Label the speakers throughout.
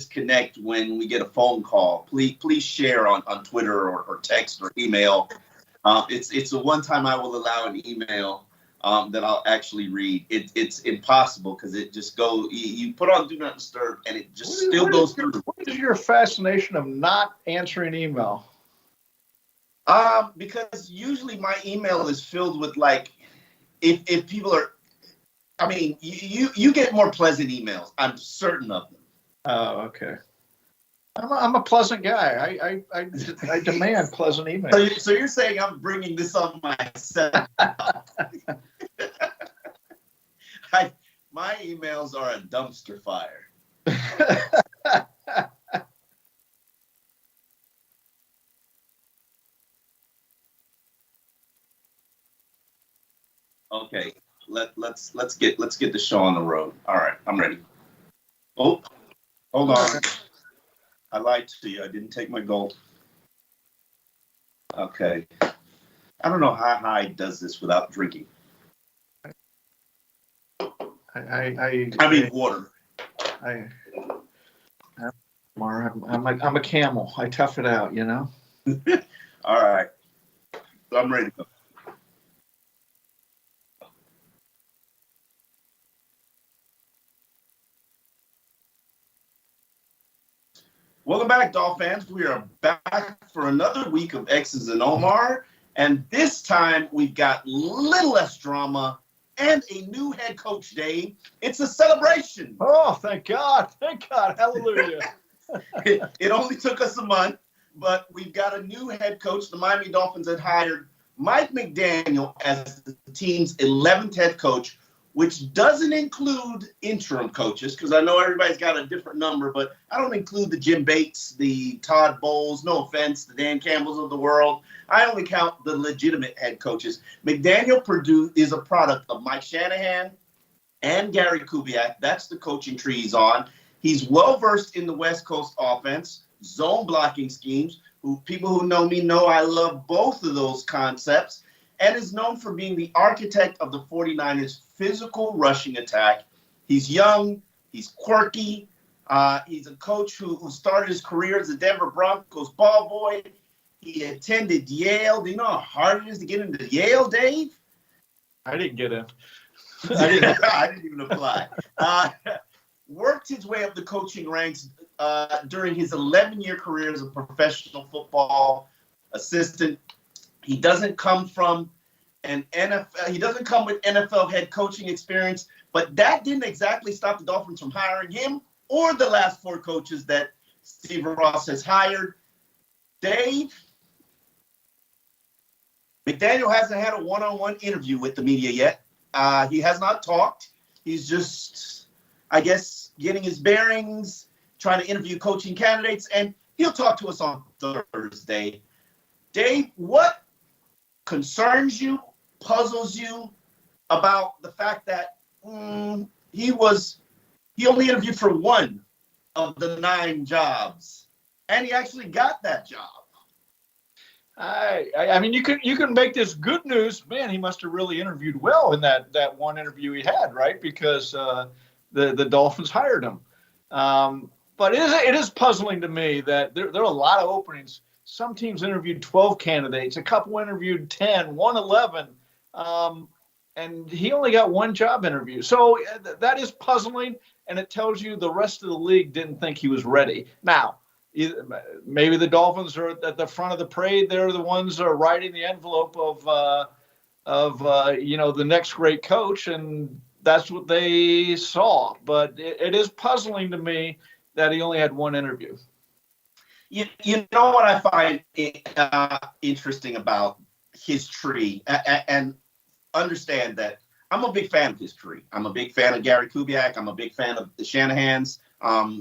Speaker 1: disconnect when we get a phone call. Please share on Twitter or text or email. It's the one time I will allow an email that I'll actually read. It's impossible because it just goes. You put on Do Not Disturb and it just still goes through.
Speaker 2: What is your fascination of not answering email?
Speaker 1: Because usually my email is filled with, like, if people are, I mean, you get more pleasant emails. I'm certain of them.
Speaker 2: Oh, okay. I'm a pleasant guy. I demand pleasant emails.
Speaker 1: So you're saying I'm bringing this on myself? My emails are a dumpster fire. Okay, let's get the show on the road. All right, I'm ready. Oh, hold on. I lied to you. I didn't take my gold. Okay. I don't know how Hyde does this without drinking. I mean water.
Speaker 2: Omar, I'm a camel. I tough it out, you know.
Speaker 1: All right. So I'm ready to go. Welcome back, Dolphins fans. We are back for another week of X's and Omar. And this time we've got a little less drama and a new head coach, Dave. It's a celebration.
Speaker 2: Oh, thank God. Thank God. Hallelujah.
Speaker 1: It only took us a month, but we've got a new head coach. The Miami Dolphins had hired Mike McDaniel as the team's 11th head coach, which doesn't include interim coaches, because I know everybody's got a different number, but I don't include the Jim Bates, the Todd Bowles, no offense, the Dan Campbells of the world. I only count the legitimate head coaches. McDaniel is a product of Mike Shanahan and Gary Kubiak. That's the coaching tree he's on. He's well-versed in the West Coast offense, zone blocking schemes. People who know me know I love both of those concepts, and is known for being the architect of the 49ers' physical rushing attack. He's young. He's quirky. He's a coach who started his career as a Denver Broncos ball boy. He attended Yale. Do you know how hard it is to get into Yale, Dave?
Speaker 2: I didn't get in.
Speaker 1: I didn't even apply. Worked his way up the coaching ranks during his 11-year career as a professional football assistant. He doesn't come from an NFL. He doesn't come with NFL head coaching experience, but that didn't exactly stop the Dolphins from hiring him or the last 4 coaches that Steve Ross has hired. Dave, McDaniel hasn't had a one-on-one interview with the media yet. He has not talked. He's just, I guess, getting his bearings, trying to interview coaching candidates, and he'll talk to us on Thursday. Dave, what concerns you, puzzles you about the fact that he only interviewed for one of the 9 jobs, and he actually got that job?
Speaker 2: I mean, you can make this good news. Man, he must have really interviewed well in that one interview he had, right? Because the Dolphins hired him. But it is puzzling to me that there are a lot of openings. Some teams interviewed 12 candidates. A couple interviewed 10, one 11. And he only got one job interview. So that is puzzling, and it tells you the rest of the league didn't think he was ready. Now, maybe the Dolphins are at the front of the parade. They're the ones that are writing the envelope of the next great coach, and that's what they saw. But it is puzzling to me that he only had one interview.
Speaker 1: You know what I find interesting about his tree, and understand that I'm a big fan of his tree. I'm a big fan of Gary Kubiak. I'm a big fan of the Shanahans,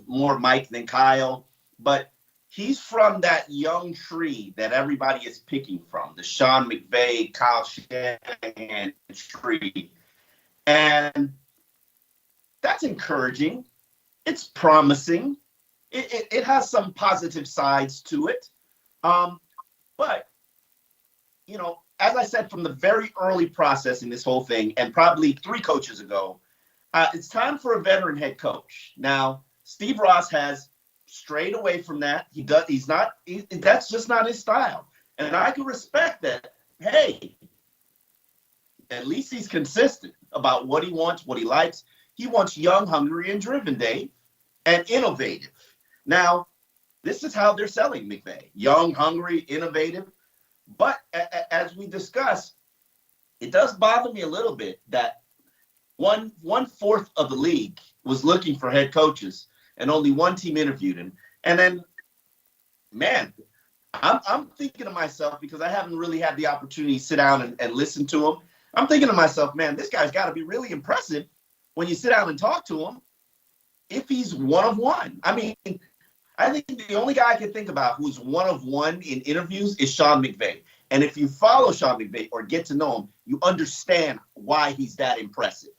Speaker 1: more Mike than Kyle. But he's from that young tree that everybody is picking from, the Sean McVeigh, Kyle Shanahan tree. And that's encouraging. It's promising. It has some positive sides to it. But, as I said from the very early process in this whole thing, and probably 3 coaches ago, it's time for a veteran head coach. Now, Steve Ross has strayed away from that. That's just not his style. And I can respect that. Hey, at least he's consistent about what he wants, what he likes. He wants young, hungry, and driven, Dave, and innovative. Now, this is how they're selling Mcveigh. Young, hungry, innovative. But as we discussed, it does bother me a little bit that one-fourth of the league was looking for head coaches and only one team interviewed him. And then, man, I'm thinking to myself, because I haven't really had the opportunity to sit down and listen to him. I'm thinking to myself, man, this guy's got to be really impressive when you sit down and talk to him if he's one of one. I mean, I think the only guy I can think about who's one of one in interviews is Sean McVeigh. And if you follow Sean McVeigh or get to know him, you understand why he's that impressive.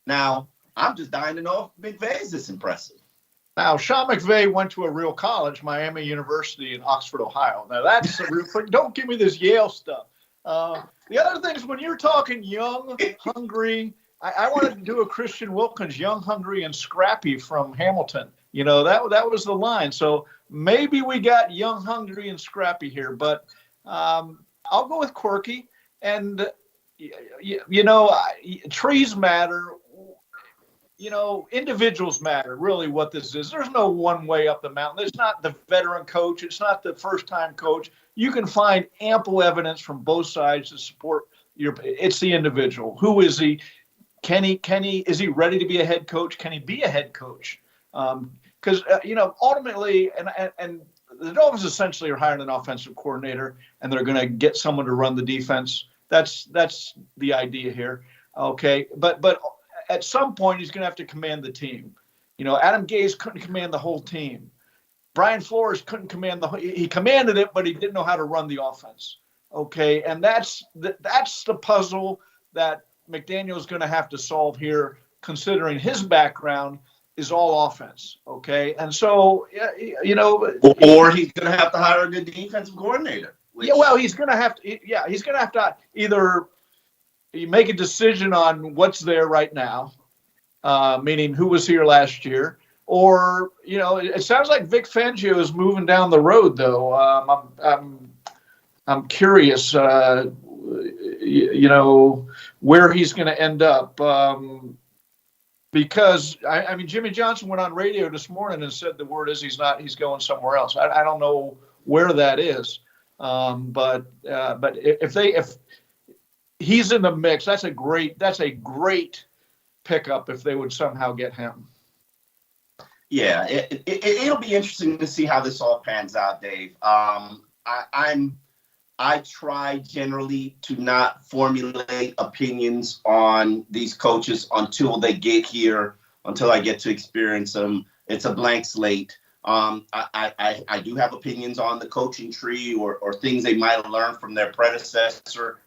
Speaker 1: Now, I'm just dying to know if McVeigh is this impressive.
Speaker 2: Now, Sean McVeigh went to a real college, Miami University in Oxford, Ohio. Now, that's a real quick. Don't give me this Yale stuff. The other thing is, when you're talking young, hungry, I wanted to do a Christian Wilkins, young, hungry, and scrappy from Hamilton. You know, that was the line. So maybe we got young, hungry, and scrappy here. But I'll go with quirky. And, trees matter. Individuals matter, really, what this is. There's no one way up the mountain. It's not the veteran coach. It's not the first-time coach. You can find ample evidence from both sides to support it's the individual. Who is he? Is he ready to be a head coach? Can he be a head coach? Because, ultimately, and the Dolphins essentially are hiring an offensive coordinator, and they're going to get someone to run the defense. That's the idea here. Okay. But at some point, he's going to have to command the team. Adam Gase couldn't command the whole team. Brian Flores couldn't command he commanded it, but he didn't know how to run the offense. Okay. And that's the puzzle that McDaniel is going to have to solve here, considering his background is all offense. Okay. And so,
Speaker 1: or he's going to have to hire a good defensive coordinator.
Speaker 2: Yeah. Well, he's going to have to either you make a decision on what's there right now, meaning who was here last year, or, it sounds like Vic Fangio is moving down the road, though. I'm curious, where he's going to end up. Because, Jimmy Johnson went on radio this morning and said the word is he's going somewhere else. I don't know where that is. But if he's in the mix, that's a great pickup if they would somehow get him.
Speaker 1: Yeah, it'll be interesting to see how this all pans out, Dave. I try generally to not formulate opinions on these coaches until they get here, until I get to experience them. It's a blank slate. I do have opinions on the coaching tree or things they might have learned from their predecessor.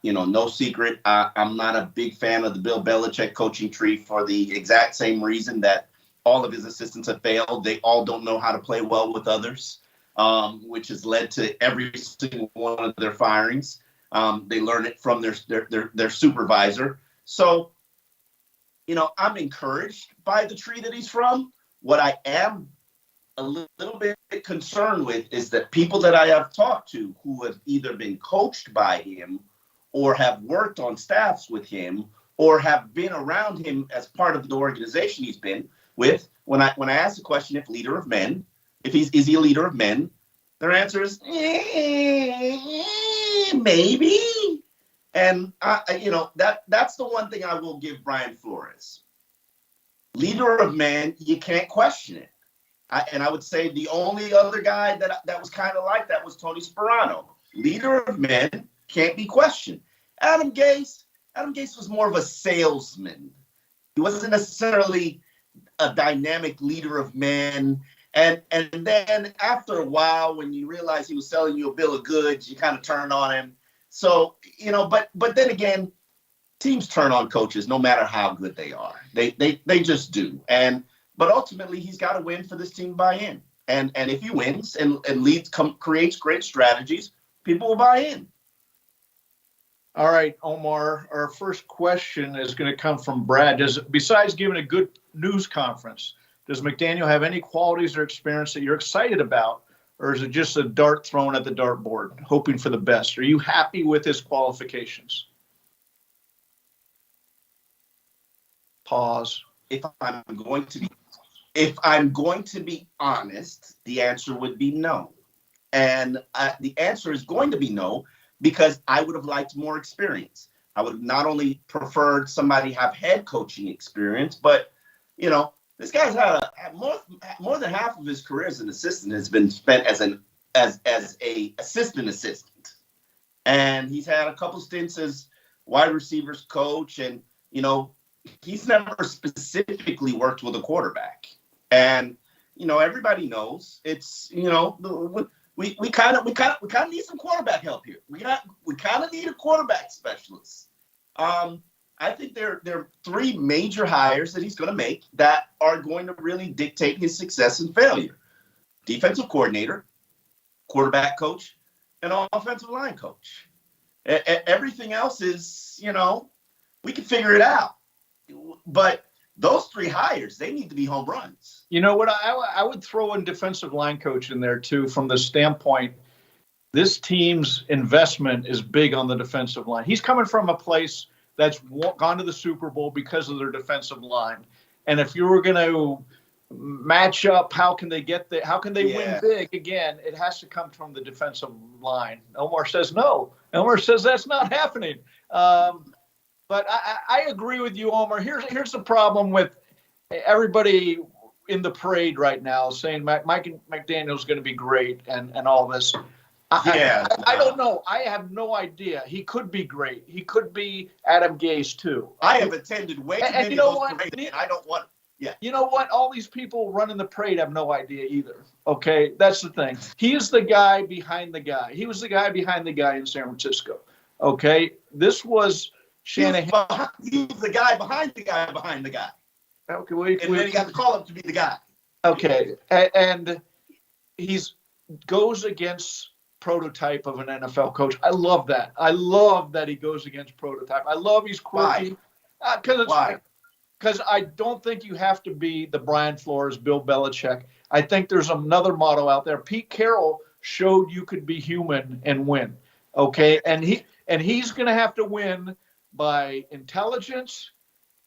Speaker 1: No secret. I'm not a big fan of the Bill Belichick coaching tree for the exact same reason that all of his assistants have failed. They all don't know how to play well with others, which has led to every single one of their firings. They learn it from their supervisor. So, I'm encouraged by the tree that he's from. What I am a little bit concerned with is that people that I have talked to who have either been coached by him or have worked on staffs with him or have been around him as part of the organization he's been with, when I ask the question, is he a leader of men, their answer is maybe. And that's the one thing I will give Brian Flores. Leader of men, you can't question it. I would say the only other guy that was kind of like that was Tony Sperano. Leader of men, can't be questioned. Adam Gase was more of a salesman. He wasn't necessarily a dynamic leader of men. And then after a while, when you realize he was selling you a bill of goods, you kind of turn on him. So, but then again, teams turn on coaches no matter how good they are. They just do. But ultimately, he's got to win for this team to buy in. And if he wins and creates great strategies, people will buy in.
Speaker 2: All right, Omar, our first question is going to come from Brad. Besides giving a good news conference, Does McDaniel have any qualities or experience that you're excited about, or is it just a dart thrown at the dartboard, hoping for the best? Are you happy with his qualifications? Pause.
Speaker 1: If I'm going to be honest, the answer would be no. And the answer is going to be no, because I would have liked more experience. I would have not only preferred somebody have head coaching experience, but, you know, this guy's had more than half of his career as an assistant has been spent as a assistant. And he's had a couple stints as wide receivers coach, and, you know, he's never specifically worked with a quarterback. And, you know, everybody knows it's, you know, we kind of need some quarterback help here. We kind of need a quarterback specialist. I think there are three major hires that he's going to make that are going to really dictate his success and failure: defensive coordinator, quarterback coach, and offensive line coach. Everything else is, you know, we can figure it out. But those three hires, they need to be home runs.
Speaker 2: You know what? I would throw in defensive line coach in there too, from the standpoint, this team's investment is big on the defensive line. He's coming from a place that's gone to the Super Bowl because of their defensive line. And if you were going to match up, how can they get there? How can they win big again? It has to come from the defensive line. Omar says no. Omar says that's not happening. But I agree with you, Omar. Here's the problem with everybody in the parade right now saying Mike McDaniel is going to be great and all this. I don't know. I have no idea. He could be great. He could be Adam Gase too.
Speaker 1: I have attended way too many of those parades, and I don't want. Yeah.
Speaker 2: You know what? All these people running the parade have no idea either. Okay, that's the thing. He is the guy behind the guy. He was the guy behind the guy in San Francisco. Okay, this was Shanahan.
Speaker 1: He was the guy behind the guy behind the guy.
Speaker 2: Okay,
Speaker 1: and then he got the call up to be the guy.
Speaker 2: Okay, and he's goes against prototype of an NFL coach. I love that. I love that he goes against prototype. I love he's quirky.
Speaker 1: Why?
Speaker 2: Because I don't think you have to be the Brian Flores, Bill Belichick. I think there's another motto out there. Pete Carroll showed you could be human and win. Okay, and he's going to have to win by intelligence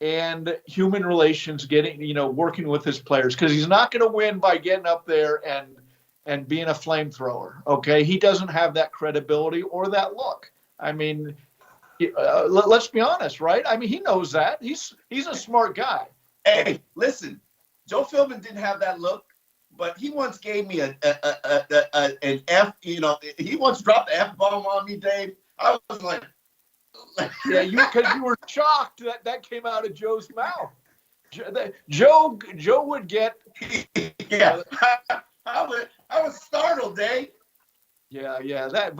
Speaker 2: and human relations, working with his players, because he's not going to win by getting up there and being a flamethrower. Okay, he doesn't have that credibility or that look. I mean, let's be honest, right? I mean, he knows that. He's a smart guy.
Speaker 1: Hey, listen, Joe Philbin didn't have that look, but he once gave me an F. You know, he once dropped the F-bomb on me, Dave. I was like,
Speaker 2: yeah, because you were shocked that came out of Joe's mouth. Joe would get.
Speaker 1: Yeah, I was startled, Dave.
Speaker 2: Yeah, that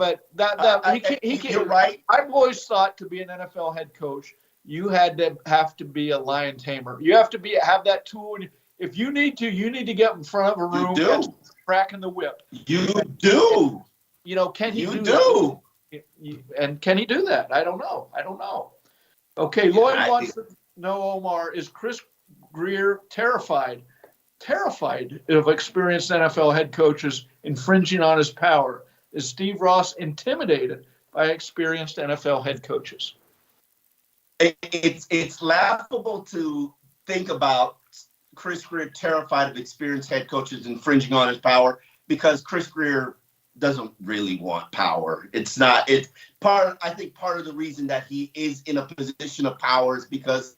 Speaker 1: you're right.
Speaker 2: I've always thought to be an NFL head coach, you have to be a lion tamer. You have to have that tool. If you need to get in front of a room, and cracking the whip.
Speaker 1: You do.
Speaker 2: You know, can he do
Speaker 1: that?
Speaker 2: And can he do that? I don't know. Okay, Lloyd wants to know, Omar, is Chris Grier terrified of experienced NFL head coaches infringing on his power? Is Steve Ross intimidated by experienced NFL head coaches?
Speaker 1: It's laughable to think about Chris Grier terrified of experienced head coaches infringing on his power, because Chris Grier doesn't really want power. I think part of the reason that he is in a position of power is because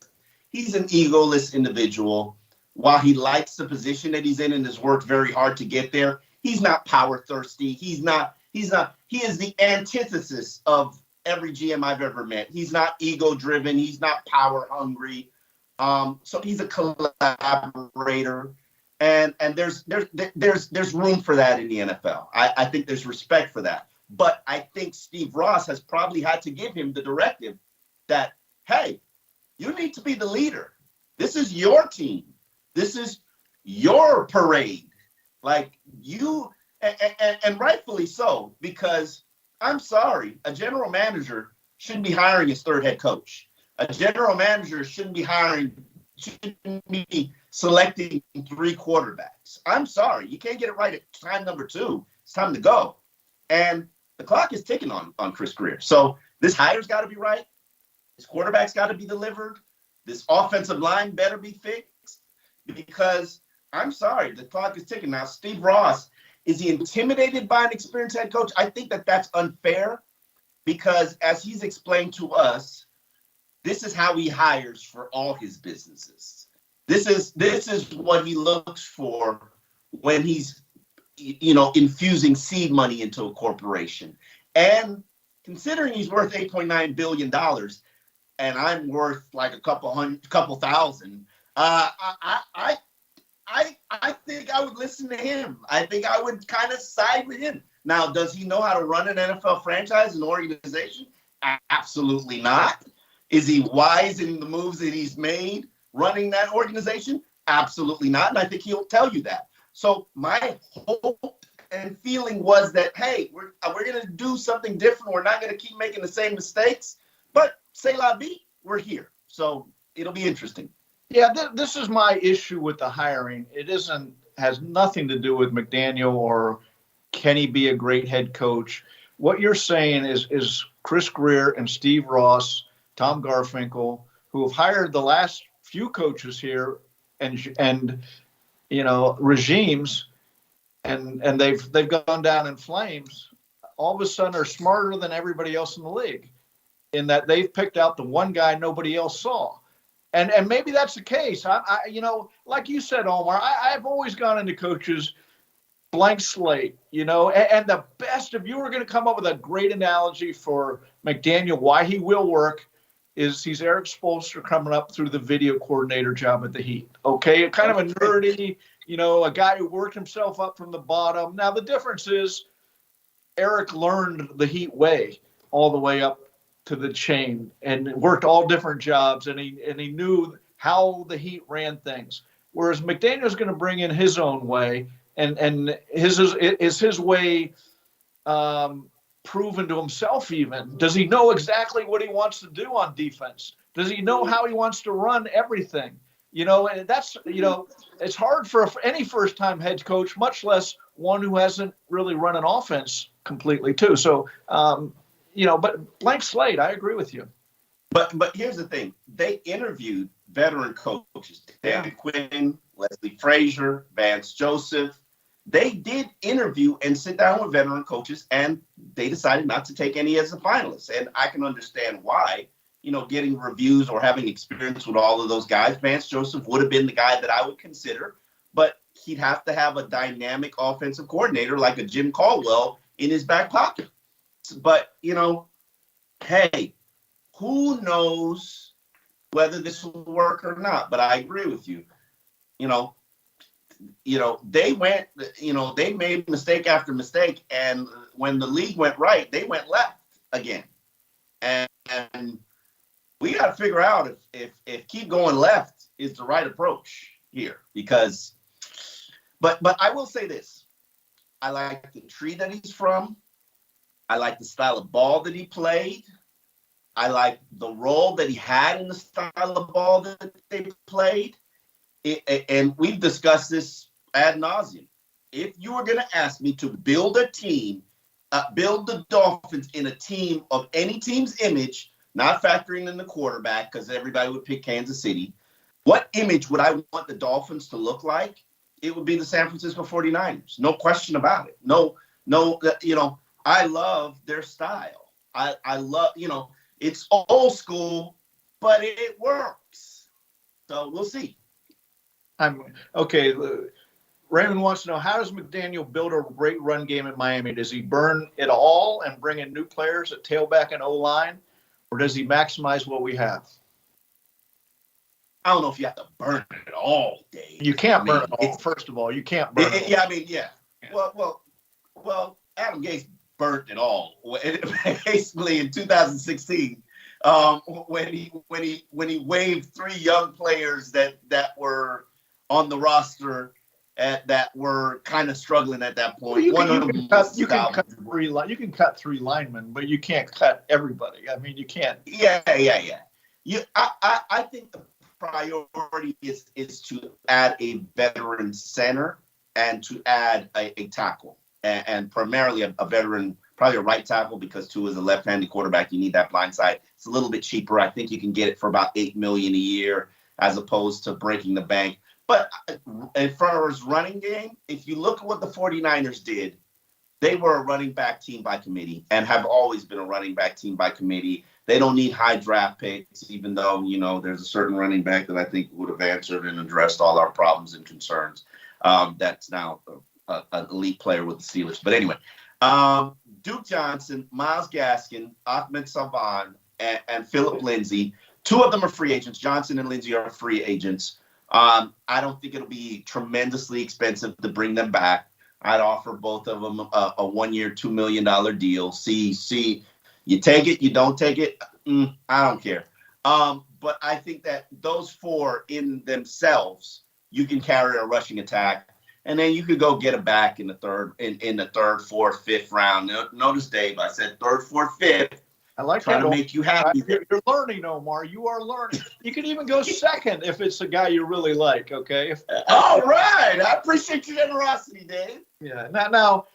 Speaker 1: he's an egoless individual. While he likes the position that he's in and has worked very hard to get there, he's not power thirsty. He is the antithesis of every GM I've ever met. He's not ego driven. He's not power hungry. So he's a collaborator. And there's room for that in the NFL. I think there's respect for that. But I think Steve Ross has probably had to give him the directive that, hey, you need to be the leader. This is your team. This is your parade. Like you, and rightfully so, because I'm sorry, a general manager shouldn't be hiring his third head coach. A general manager shouldn't be selecting 3 quarterbacks. I'm sorry, you can't get it right at time number 2. It's time to go. And the clock is ticking on Chris Greer. So this hire's got to be right. This quarterback's got to be delivered. This offensive line better be fixed, because I'm sorry, the clock is ticking. Now, Steve Ross, is he intimidated by an experienced head coach? I think that's unfair, because as he's explained to us, this is how he hires for all his businesses. This is what he looks for when he's, infusing seed money into a corporation. And considering he's worth $8.9 billion and I'm worth like a couple thousand, I think I would listen to him. I think I would kind of side with him. Now, does he know how to run an NFL franchise, an organization? Absolutely not. Is he wise in the moves that he's made running that organization? Absolutely not. And I think he'll tell you that. So my hope and feeling was that, hey, we're going to do something different. We're not going to keep making the same mistakes. But c'est la vie, we're here. So it'll be interesting.
Speaker 2: Yeah, this is my issue with the hiring. It has nothing to do with McDaniel or can he be a great head coach. What you're saying is Chris Greer and Steve Ross, Tom Garfinkel, who have hired the last few coaches here and regimes, and they've gone down in flames. All of a sudden, are smarter than everybody else in the league, in that they've picked out the one guy nobody else saw. And maybe that's the case. I like you said, Omar, I've always gone into coaches blank slate, and the best, if you were going to come up with a great analogy for McDaniel, why he will work, is he's Eric Spoelstra coming up through the video coordinator job at the Heat. Okay, kind of a nerdy, a guy who worked himself up from the bottom. Now, the difference is Eric learned the Heat way all the way up to the chain and worked all different jobs, and he knew how the Heat ran things. Whereas McDaniel's going to bring in his own way, and his way proven to himself even? Does he know exactly what he wants to do on defense? Does he know how he wants to run everything? And that's, it's hard for any first-time head coach, much less one who hasn't really run an offense completely too. So, but blank slate, I agree with you.
Speaker 1: But here's the thing. They interviewed veteran coaches, Dan Quinn, Leslie Frazier, Vance Joseph. They did interview and sit down with veteran coaches, and they decided not to take any as the finalists. And I can understand why, getting reviews or having experience with all of those guys. Vance Joseph would have been the guy that I would consider, but he'd have to have a dynamic offensive coordinator like a Jim Caldwell in his back pocket. But, hey, who knows whether this will work or not? But I agree with you. They went, they made mistake after mistake. And when the league went right, they went left again. And we got to figure out if keep going left is the right approach here, because, but I will say this. I like the tree that he's from. I like the style of ball that he played. I like the role that he had in the style of ball that they played. And we've discussed this ad nauseum. If you were going to ask me to build a team, build the Dolphins in a team of any team's image, not factoring in the quarterback because everybody would pick Kansas City, what image would I want the Dolphins to look like? It would be the San Francisco 49ers. No question about it. No, I love their style. I love, it's old school, but it works. So we'll see.
Speaker 2: Okay. Raymond wants to know, how does McDaniel build a great run game in Miami? Does he burn it all and bring in new players at tailback and O-line, or does he maximize what we have?
Speaker 1: I don't know if you have to burn it all, Dave.
Speaker 2: You can't burn it all. First of all, you can't burn it all.
Speaker 1: Yeah. Well, Adam Gase burnt it all. Basically in 2016, when he waived 3 young players that were on the roster that were kind of struggling at that point.
Speaker 2: You can cut 3 linemen, but you can't cut everybody. I mean, you can't.
Speaker 1: Yeah. I think the priority is to add a veteran center and to add a tackle, and primarily a veteran, probably a right tackle, because Tua is a left-handed quarterback. You need that blind side. It's a little bit cheaper. I think you can get it for about $8 million a year as opposed to breaking the bank. But as far as running game, if you look at what the 49ers did, they were a running back team by committee and have always been a running back team by committee. They don't need high draft picks, even though, there's a certain running back that I think would have answered and addressed all our problems and concerns. That's now an elite player with the Steelers. But anyway, Duke Johnson, Myles Gaskin, Ahmed Savan, and Philip Lindsay. Two of them are free agents. Johnson and Lindsay are free agents. I don't think it'll be tremendously expensive to bring them back. I'd offer both of them a 1 year, $2 million deal. See, you take it, you don't take it. I don't care. But I think that those four in themselves, you can carry a rushing attack, and then you could go get it back in the third, fourth, fifth round. Notice, Dave, I said third, fourth, fifth.
Speaker 2: I like
Speaker 1: trying to make you happy.
Speaker 2: You're learning, Omar. You are learning. You can even go second if it's a guy you really like. Okay.
Speaker 1: All right. I appreciate your generosity, Dave.
Speaker 2: Yeah. Now,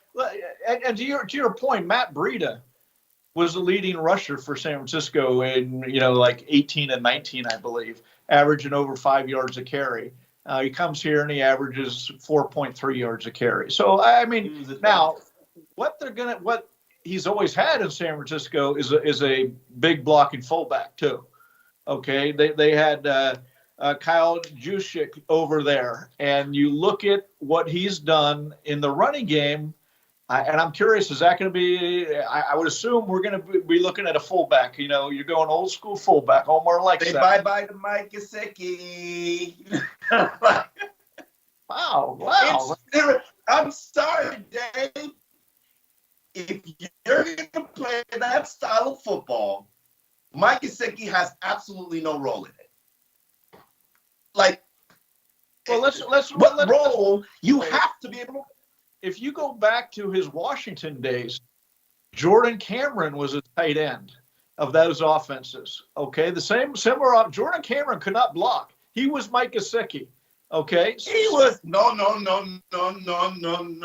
Speaker 2: and to your point, Matt Breida was the leading rusher for San Francisco in like 18 and 19, I believe, averaging over 5 yards a carry. He comes here and he averages 4.3 yards a carry. So I mean, now what he's always had in San Francisco is a big blocking fullback too. Okay, they had Kyle Juszczyk over there, and you look at what he's done in the running game, and I'm curious, is that going to be? I would assume we're going to be looking at a fullback. You're going old school fullback. Omar likes that.
Speaker 1: Bye bye to Mike Gesicki.
Speaker 2: Wow.
Speaker 1: I'm sorry, Dave. If you're going to play that style of football, Mike Gesicki has absolutely no role in it. What role you have to be able to?
Speaker 2: If you go back to his Washington days, Jordan Cameron was a tight end of those offenses. Okay, similar. Jordan Cameron could not block. He was Mike Gesicki. Okay,
Speaker 1: he was no.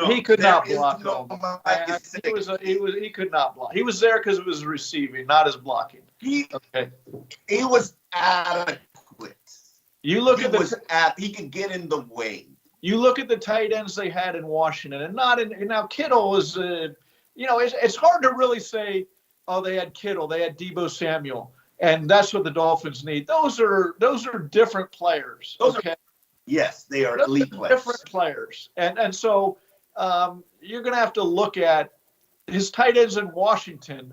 Speaker 2: He could not block. He could not block. He was there because it was receiving, not as blocking.
Speaker 1: He was adequate.
Speaker 2: You look
Speaker 1: he could get in the way.
Speaker 2: You look at the tight ends they had in Washington, and now Kittle is. It's hard to really say. Oh, they had Kittle, they had Deebo Samuel, and that's what the Dolphins need. Those are different players.
Speaker 1: Yes, they are elite players.
Speaker 2: Different players. And so you're going to have to look at his tight ends in Washington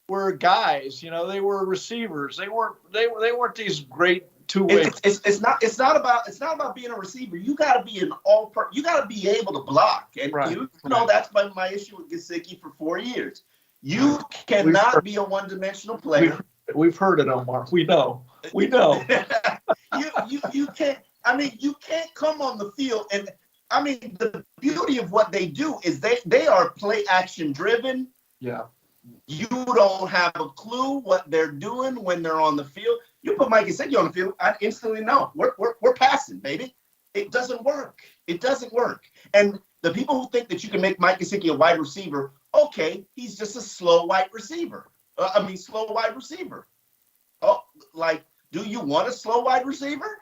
Speaker 2: were guys, they were receivers. They weren't these great two-way.
Speaker 1: It's not about being a receiver. You got to be you got to be able to block. And that's been my issue with Gesicki for 4 years. You cannot be a one-dimensional player.
Speaker 2: We've heard it, Omar. We know.
Speaker 1: You can't. You can't come on the field, and the beauty of what they do is they are play action driven.
Speaker 2: Yeah.
Speaker 1: You don't have a clue what they're doing when they're on the field. You put Mike Gesicki on the field, I instantly know we're passing, baby. It doesn't work. And the people who think that you can make Mike Gesicki a wide receiver, okay, he's just a slow wide receiver. Slow wide receiver. Oh, do you want a slow wide receiver?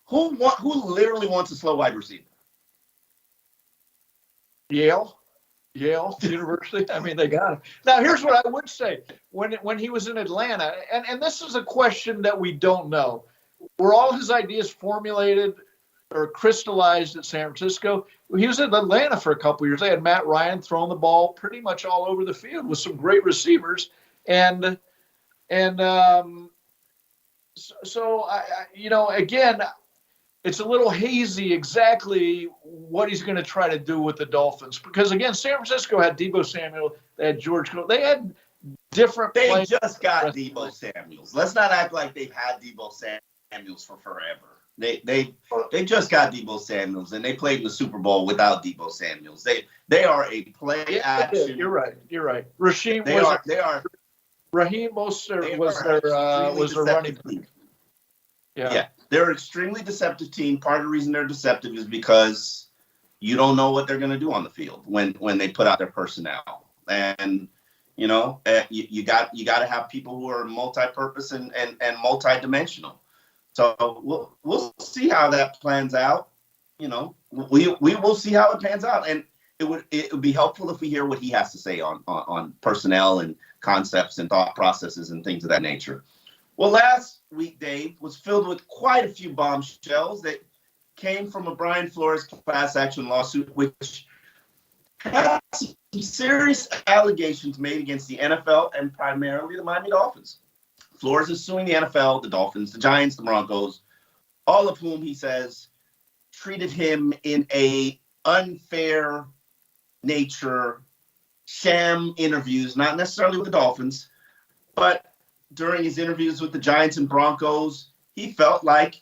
Speaker 1: Who literally wants a slow wide receiver?
Speaker 2: Yale University. They got him. Now, here's what I would say. When he was in Atlanta, and this is a question that we don't know. Were all his ideas formulated or crystallized at San Francisco? He was in Atlanta for a couple of years. They had Matt Ryan throwing the ball pretty much all over the field with some great receivers. So again, it's a little hazy exactly what he's going to try to do with the Dolphins. Because, again, San Francisco had Deebo Samuel. They had George Kittle. They had different players.
Speaker 1: They just got Deebo Samuels. Let's not act like they've had Deebo Samuels for forever. They just got Deebo Samuels, and they played in the Super Bowl without Deebo Samuels. They are a play action.
Speaker 2: You're right. Raheem Mostert was their running back.
Speaker 1: Yeah, they're an extremely deceptive team. Part of the reason they're deceptive is because you don't know what they're going to do on the field when they put out their personnel. And you got to have people who are multi-purpose and multi-dimensional. So we'll see how that plans out. We will see how it pans out, and it would be helpful if we hear what he has to say on personnel and concepts and thought processes and things of that nature. Well, last week, Dave, was filled with quite a few bombshells that came from a Brian Flores class action lawsuit, which had some serious allegations made against the NFL and primarily the Miami Dolphins. Flores is suing the NFL, the Dolphins, the Giants, the Broncos, all of whom he says treated him in a unfair nature, sham interviews, not necessarily with the Dolphins, but during his interviews with the Giants and Broncos, he felt like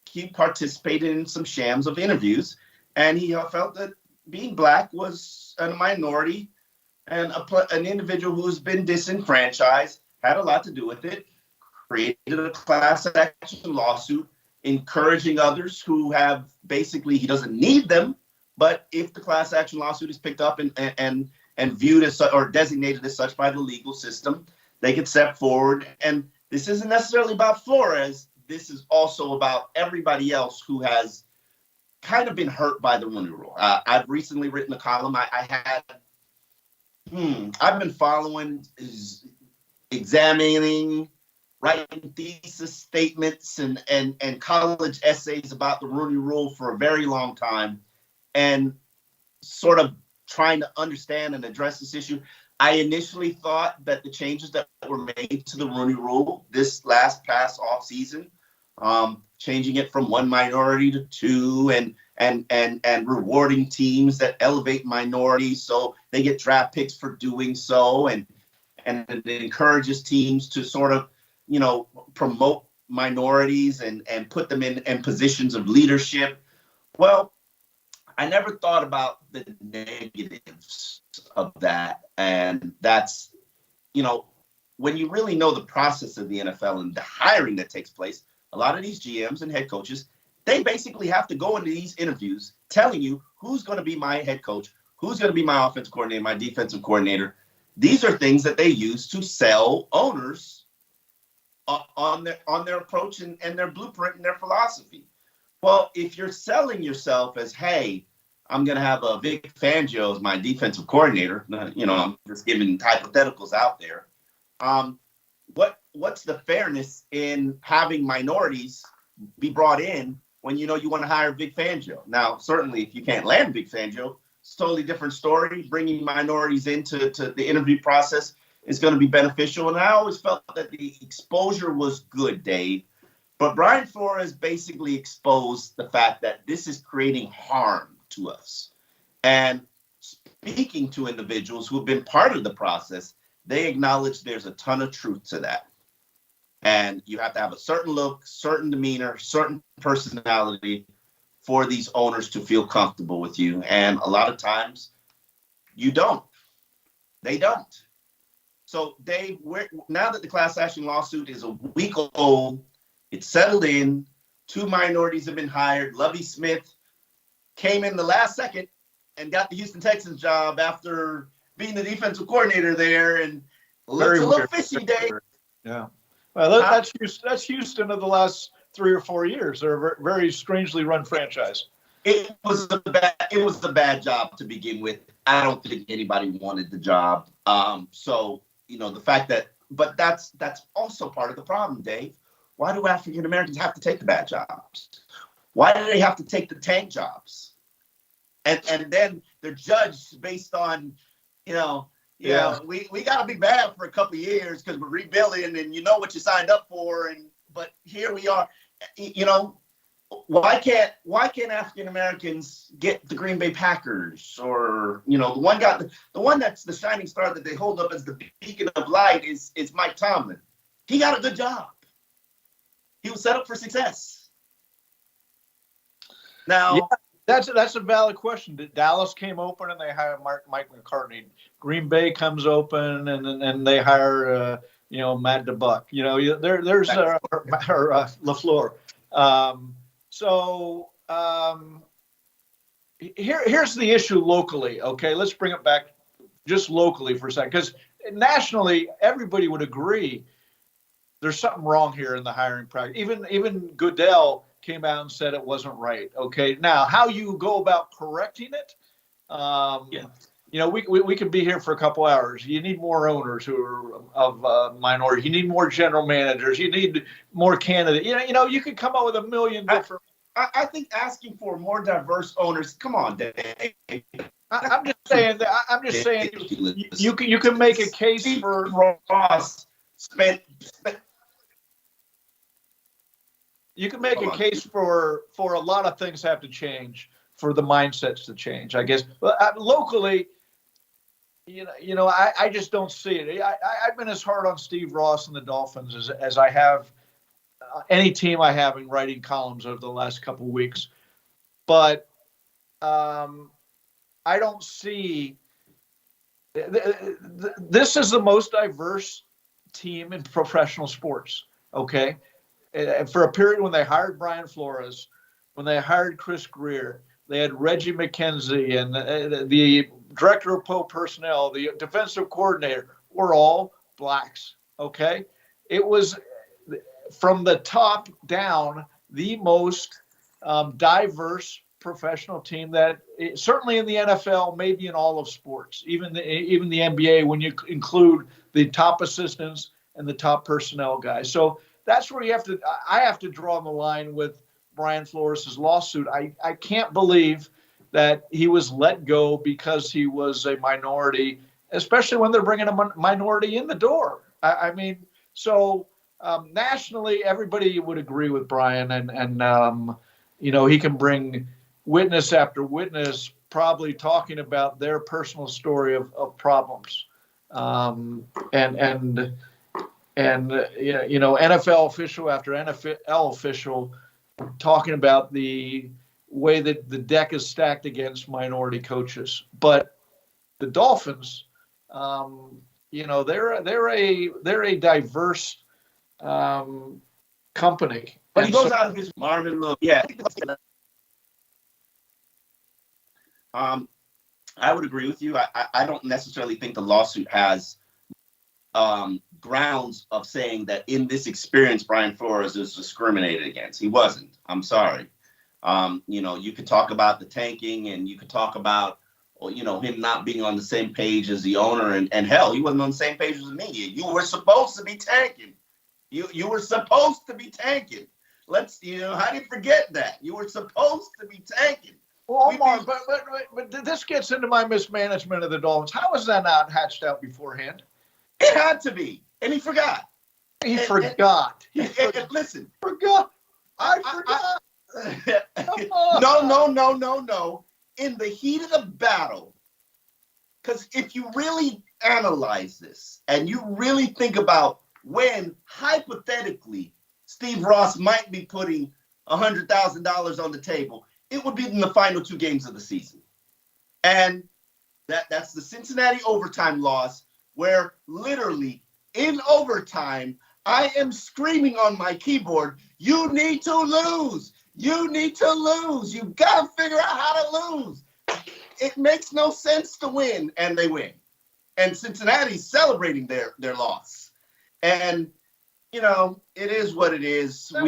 Speaker 1: he participated in some shams of interviews, and he felt that being black was a minority and an individual who's been disenfranchised had a lot to do with it, created a class action lawsuit, encouraging others who have basically, he doesn't need them, but if the class action lawsuit is picked up and viewed as or designated as such by the legal system, they could step forward. And this isn't necessarily about Flores. This is also about everybody else who has kind of been hurt by the Rooney Rule. I've recently written a column. I've been following, examining, writing thesis statements and college essays about the Rooney Rule for a very long time, and sort of trying to understand and address this issue. I initially thought that the changes that were made to the Rooney Rule this past off season, changing it from one minority to two, and rewarding teams that elevate minorities so they get draft picks for doing so, and it encourages teams to sort of promote minorities and put them in positions of leadership. Well, I never thought about the negatives of that. And that's, when you really know the process of the NFL and the hiring that takes place, a lot of these GMs and head coaches, they basically have to go into these interviews telling you who's going to be my head coach, who's going to be my offensive coordinator, my defensive coordinator. These are things that they use to sell owners on their approach and their blueprint and their philosophy. Well, if you're selling yourself as, hey, I'm going to have a Vic Fangio as my defensive coordinator, I'm just giving hypotheticals out there. What's the fairness in having minorities be brought in when you want to hire Vic Fangio? Now, certainly, if you can't land Vic Fangio, it's a totally different story. Bringing minorities into the interview process is going to be beneficial. And I always felt that the exposure was good, Dave. But Brian Flores basically exposed the fact that this is creating harm to us. And speaking to individuals who have been part of the process, they acknowledge there's a ton of truth to that. And you have to have a certain look, certain demeanor, certain personality for these owners to feel comfortable with you. And a lot of times you don't. They don't. So, Dave, now that the class action lawsuit is a week old, it's settled in, 2 minorities have been hired. Lovie Smith came in the last second and got the Houston Texans job after being the defensive coordinator there, and looks a little fishy, Dave.
Speaker 2: Yeah. Well, that's Houston of the last 3 or 4 years. They're a very strangely run franchise.
Speaker 1: It was a bad job to begin with. I don't think anybody wanted the job. So, the fact that, but that's also part of the problem, Dave. Why do African Americans have to take the bad jobs? Why do they have to take the tank jobs? And then they're judged based on, we got to be bad for a couple of years because we're rebuilding and you know what you signed up for. But here we are, why can't African Americans get the Green Bay Packers, or the one that's the shining star that they hold up as the beacon of light is Mike Tomlin. He got a good job. He was set up for success. Now,
Speaker 2: that's a valid question. Dallas came open and they hired Mike McCartney. Green Bay comes open and they hire Matt DeBuck. There's LaFleur. So here's the issue locally. Okay, let's bring it back just locally for a second, because nationally everybody would agree there's something wrong here in the hiring practice. Even Goodell came out and said it wasn't right. Okay, now how you go about correcting it? We could be here for a couple hours. You need more owners who are of minority. You need more general managers. You need more candidates. You could come up with a million different.
Speaker 1: I think asking for more diverse owners. Come on, Dave.
Speaker 2: I'm just saying that. I'm just saying you can make a case for
Speaker 1: Ross spent.
Speaker 2: You can make a case for a lot of things have to change for the mindsets to change, I guess. But locally, I just don't see it. I've been as hard on Steve Ross and the Dolphins as I have any team I have in writing columns over the last couple of weeks. But I don't see this is the most diverse team in professional sports. Okay. For a period when they hired Brian Flores, when they hired Chris Greer, they had Reggie McKenzie and the director of pro personnel, the defensive coordinator, were all blacks. Okay. It was from the top down the most diverse professional team that certainly in the NFL, maybe in all of sports, even the NBA, when you include the top assistants and the top personnel guys. So that's where I have to draw the line with Brian Flores' lawsuit. I can't believe that he was let go because he was a minority, especially when they're bringing a minority in the door. Nationally, everybody would agree with Brian, and he can bring witness after witness, probably talking about their personal story of problems, NFL official after NFL official talking about the way that the deck is stacked against minority coaches. But the Dolphins, they're a diverse company.
Speaker 1: But he goes out of his Marvin look. Yeah. I would agree with you. I don't necessarily think the lawsuit has grounds of saying that in this experience, Brian Flores is discriminated against. He wasn't. I'm sorry. You could talk about the tanking, and you could talk about, him not being on the same page as the owner, and hell, he wasn't on the same page as the media. You were supposed to be tanking. You were supposed to be tanking. How do you forget that? You were supposed to be tanking.
Speaker 2: Well, Omar, but this gets into my mismanagement of the Dolphins. How was that not hatched out beforehand?
Speaker 1: It had to be, and he forgot.
Speaker 2: He forgot.
Speaker 1: Listen,
Speaker 2: forgot. I forgot.
Speaker 1: No. In the heat of the battle, because if you really analyze this and you really think about when hypothetically Steve Ross might be putting $100,000 on the table, it would be in the final two games of the season. And that's the Cincinnati overtime loss, where literally in overtime, I am screaming on my keyboard, you need to lose. You need to lose. You got to figure out how to lose. It makes no sense to win, and they win. And Cincinnati's celebrating their loss. And, it is what it is.
Speaker 2: That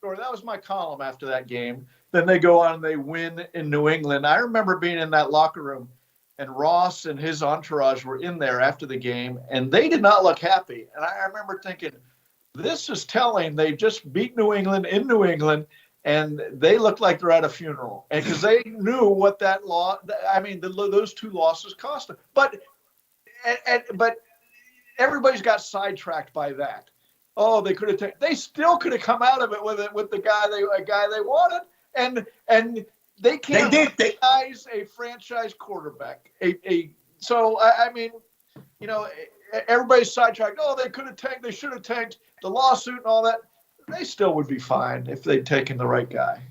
Speaker 2: was my column after that game. Then they go on and they win in New England. I remember being in that locker room, and Ross and his entourage were in there after the game, and they did not look happy. And I remember thinking, this is telling. They just beat New England in New England, and they looked like they're at a funeral. And because they knew what that those two losses cost them. But everybody's got sidetracked by that. Oh, they still could have come out of it with the guy they wanted. And they can't recognize a franchise quarterback. Everybody's sidetracked. Oh, they could have tanked. They should have tanked. The lawsuit and all that. They still would be fine if they'd taken the right guy.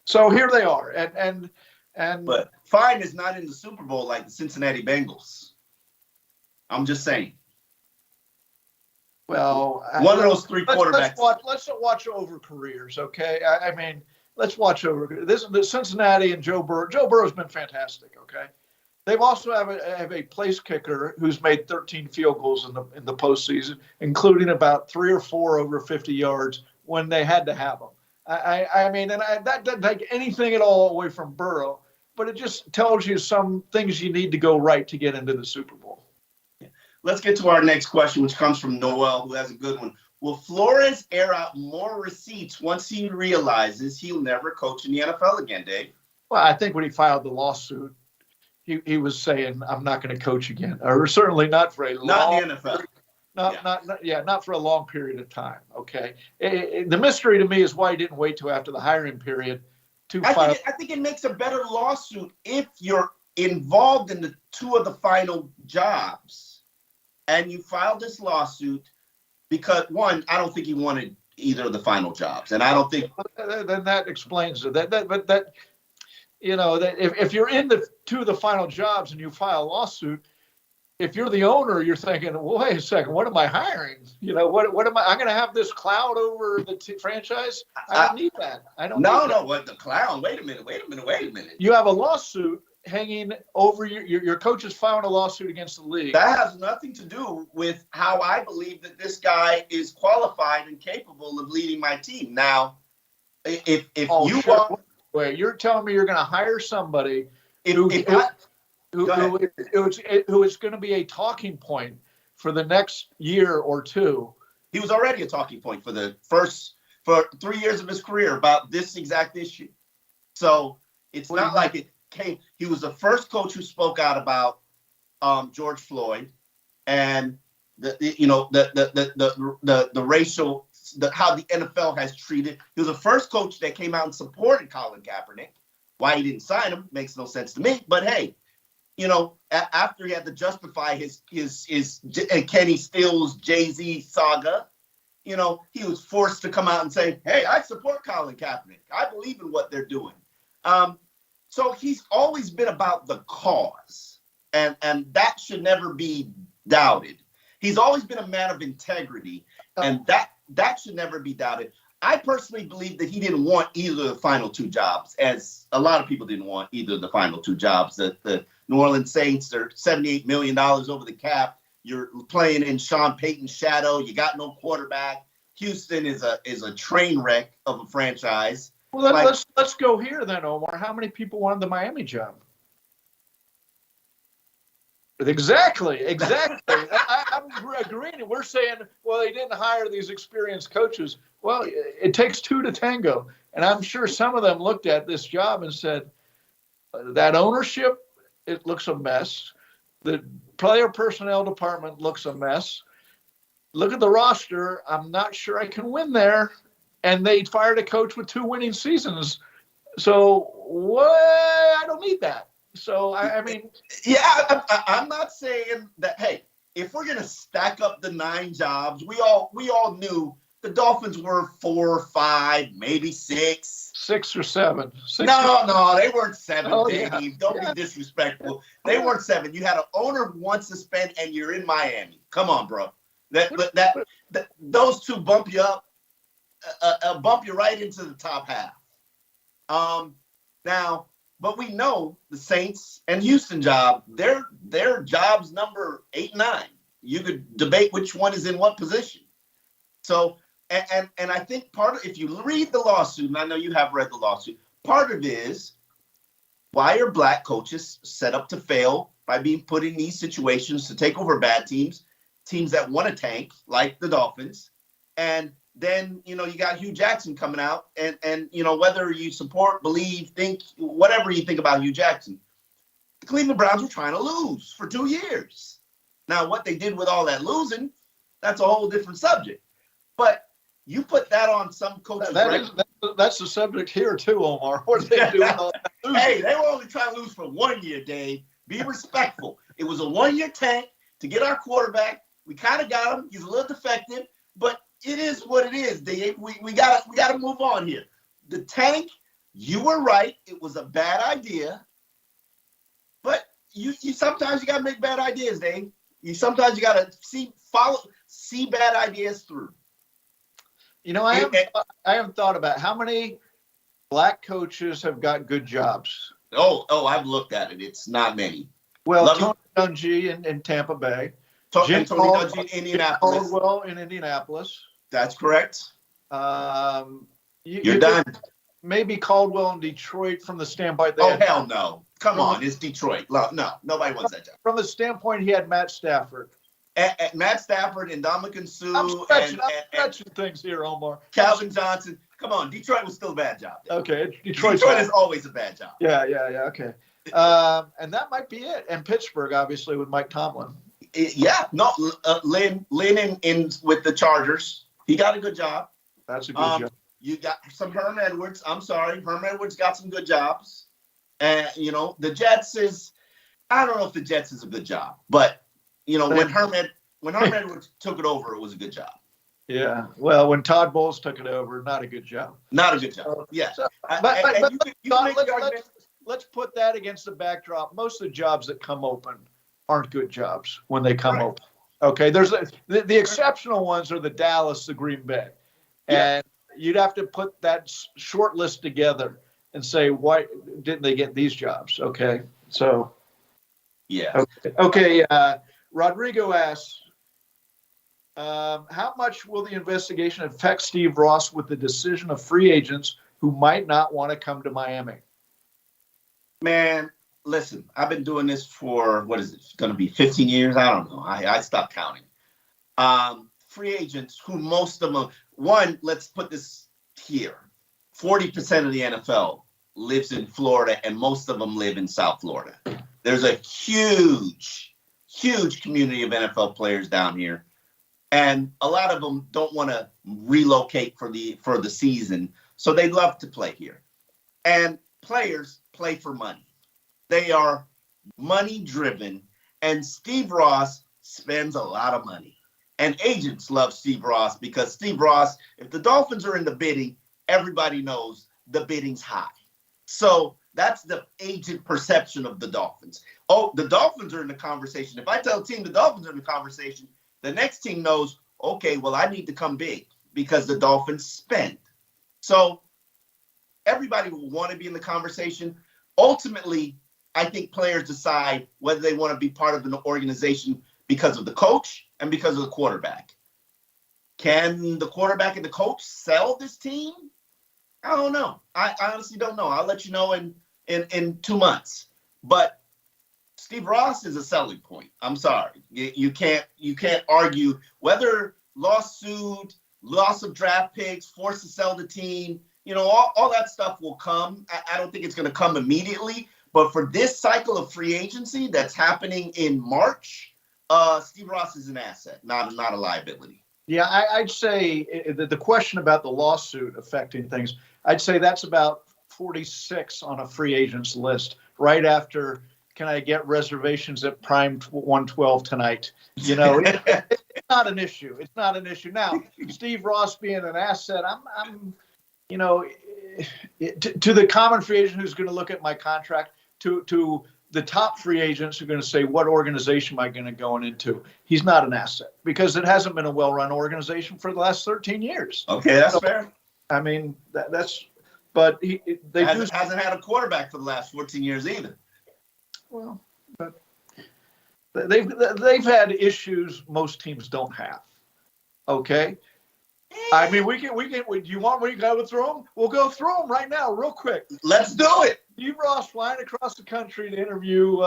Speaker 2: So here they are.
Speaker 1: But fine is not in the Super Bowl like the Cincinnati Bengals. I'm just saying.
Speaker 2: Well,
Speaker 1: one of those three quarterbacks.
Speaker 2: Let's watch over careers, okay? I mean, let's watch over this. Cincinnati and Joe Burrow. Joe Burrow's been fantastic, okay? They've also have a place kicker who's made 13 field goals in the postseason, including about 3 or 4 over 50 yards when they had to have them. I mean, that doesn't take anything at all away from Burrow, but it just tells you some things you need to go right to get into the Super Bowl.
Speaker 1: Let's get to our next question, which comes from Noel, who has a good one. Will Flores air out more receipts once he realizes he'll never coach in the NFL again, Dave?
Speaker 2: Well, I think when he filed the lawsuit, he was saying, I'm not going to coach again, or certainly not for a
Speaker 1: not the NFL.
Speaker 2: Not for a long period of time. Okay. The mystery to me is why he didn't wait till after the hiring period to file.
Speaker 1: I think it makes a better lawsuit if you're involved in the 2 of the final jobs and you filed this lawsuit because, one, I don't think he wanted either of the final jobs. And I don't think.
Speaker 2: Then that explains it. That if you're in the 2 of the final jobs and you file a lawsuit, if you're the owner, you're thinking, well, wait a second, what am I hiring? What am I'm going to have this cloud over the franchise? I don't need that. I don't.
Speaker 1: No, what the clown? Wait a minute.
Speaker 2: You have a lawsuit hanging over your coach is filing a lawsuit against the league.
Speaker 1: That has nothing to do with how I believe that this guy is qualified and capable of leading my team. Now, if
Speaker 2: you're telling me you're going to hire somebody who is going to be a talking point for the next year or 2.
Speaker 1: He was already a talking point for 3 years of his career about this exact issue. So it's not like it came. He was the first coach who spoke out about George Floyd and the racial, how the NFL has treated. He was the first coach that came out and supported Colin Kaepernick. Why he didn't sign him makes no sense to me. But hey, after he had to justify his Kenny Stills Jay-Z saga, he was forced to come out and say, hey, I support Colin Kaepernick. I believe in what they're doing. So he's always been about the cause, and that should never be doubted. He's always been a man of integrity, and that should never be doubted. I personally believe that he didn't want either of the final 2 jobs, as a lot of people didn't want either of the final 2 jobs. The New Orleans Saints are $78 million over the cap. You're playing in Sean Payton's shadow. You got no quarterback. Houston is a train wreck of a franchise.
Speaker 2: Well, let's go here then, Omar. How many people wanted the Miami job? Exactly. I'm agreeing. We're saying, well, they didn't hire these experienced coaches. Well, it takes 2 to tango. And I'm sure some of them looked at this job and said, that ownership, it looks a mess. The player personnel department looks a mess. Look at the roster. I'm not sure I can win there. And they fired a coach with 2 winning seasons. So I don't need that. So, I mean.
Speaker 1: Yeah, I'm not saying that, hey, if we're going to stack up the 9 jobs, we all knew the Dolphins were 4 or 5, maybe 6.
Speaker 2: 6 or 7.
Speaker 1: No, they weren't 7, Dave.
Speaker 2: Yeah.
Speaker 1: Don't be disrespectful. They weren't 7. You had an owner who wants to spend, and you're in Miami. Come on, bro. Those 2 bump you up. Bump you right into the top half. Now, but we know the Saints and Houston job, their jobs number 8 and 9. You could debate which one is in what position. So, and I think if you read the lawsuit, and I know you have read the lawsuit, part of it is why are black coaches set up to fail by being put in these situations to take over bad teams that want to tank, like the Dolphins, and then, you got Hugh Jackson coming out and whether you support, believe, think, whatever you think about Hugh Jackson, the Cleveland Browns were trying to lose for 2 years. Now, what they did with all that losing, that's a whole different subject. But you put that on some coaches.
Speaker 2: That's the subject here too, Omar. What did they do with all that losing?
Speaker 1: Hey, they were only trying to lose for 1 year, Dave. Be respectful. It was a 1 year tank to get our quarterback. We kind of got him. He's a little defective, but it is what it is, Dave. We gotta move on here. The tank, you were right. It was a bad idea. But you sometimes you gotta make bad ideas, Dave. Sometimes you gotta see bad ideas through.
Speaker 2: You know, I haven't thought about how many black coaches have got good jobs.
Speaker 1: Oh, I've looked at it. It's not many.
Speaker 2: Well, Tony Dungy in Tampa Bay.
Speaker 1: Tony Dungy in Indianapolis.
Speaker 2: Caldwell in Indianapolis.
Speaker 1: That's correct.
Speaker 2: You're
Speaker 1: done.
Speaker 2: Maybe Caldwell in Detroit from the standpoint.
Speaker 1: Hell no. Come on, it's Detroit. No, nobody wants that job.
Speaker 2: From the standpoint, he had Matt Stafford.
Speaker 1: Matt Stafford and Dominican Sue.
Speaker 2: I'm stretching things here, Omar.
Speaker 1: Calvin Johnson. Come on, Detroit was still a bad job.
Speaker 2: Okay,
Speaker 1: Detroit is always a bad job.
Speaker 2: Yeah, okay. And that might be it. And Pittsburgh, obviously, with Mike Tomlin.
Speaker 1: Lynn in with the Chargers. He got a good job.
Speaker 2: That's a good job.
Speaker 1: You got some Herm Edwards. I'm sorry, Herm Edwards got some good jobs. And the Jets is. I don't know if the Jets is a good job, but when Herm Edwards took it over, it was a good job.
Speaker 2: Yeah. Well, when Todd Bowles took it over, not a good job.
Speaker 1: Not a good job. Yeah.
Speaker 2: Let's put that against the backdrop. Most of the jobs that come open aren't good jobs when they come open. Okay. There's the exceptional ones are the Dallas, the Green Bay, and you'd have to put that short list together and say, why didn't they get these jobs? Okay. So.
Speaker 1: Yeah.
Speaker 2: Okay. Rodrigo asks, how much will the investigation affect Steve Ross with the decision of free agents who might not want to come to Miami?
Speaker 1: Man, listen, I've been doing this for, what is it, going to be 15 years? I don't know. I stopped counting. Free agents who most of them, let's put this here. 40% of the NFL lives in Florida, and most of them live in South Florida. There's a huge community of NFL players down here. And a lot of them don't want to relocate for the season, so they love to play here. And players play for money. They are money driven, and Steve Ross spends a lot of money. And agents love Steve Ross because Steve Ross, if the Dolphins are in the bidding, everybody knows the bidding's high. So that's the agent perception of the Dolphins. Oh, the Dolphins are in the conversation. If I tell a team the Dolphins are in the conversation, the next team knows, okay, well, I need to come big because the Dolphins spend. So everybody will want to be in the conversation. Ultimately, I think players decide whether they want to be part of an organization because of the coach and because of the quarterback. Can the quarterback and the coach sell this team? I don't know. I honestly don't know. I'll let you know in 2 months. But Steve Ross is a selling point. I'm sorry. You can't argue whether lawsuit, loss of draft picks, forced to sell the team, all that stuff will come. I don't think it's going to come immediately. But for this cycle of free agency that's happening in March, Steve Ross is an asset, not a liability.
Speaker 2: Yeah, I'd say the question about the lawsuit affecting things, I'd say that's about 46 on a free agents list, right after, can I get reservations at Prime 112 tonight? It's not an issue. It's not an issue. Now, Steve Ross being an asset, I'm to the common free agent who's going to look at my contract, to the top free agents who are going to say, what organization am I going to go into? He's not an asset because it hasn't been a well-run organization for the last 13 years.
Speaker 1: Okay, that's fair.
Speaker 2: I mean, hasn't
Speaker 1: had a quarterback for the last 14 years either.
Speaker 2: Well, but they've had issues most teams don't have. Okay. I mean, we can. Do you want me to go through them? We'll go through them right now, real quick.
Speaker 1: Let's do it.
Speaker 2: Steve Ross flying across the country to interview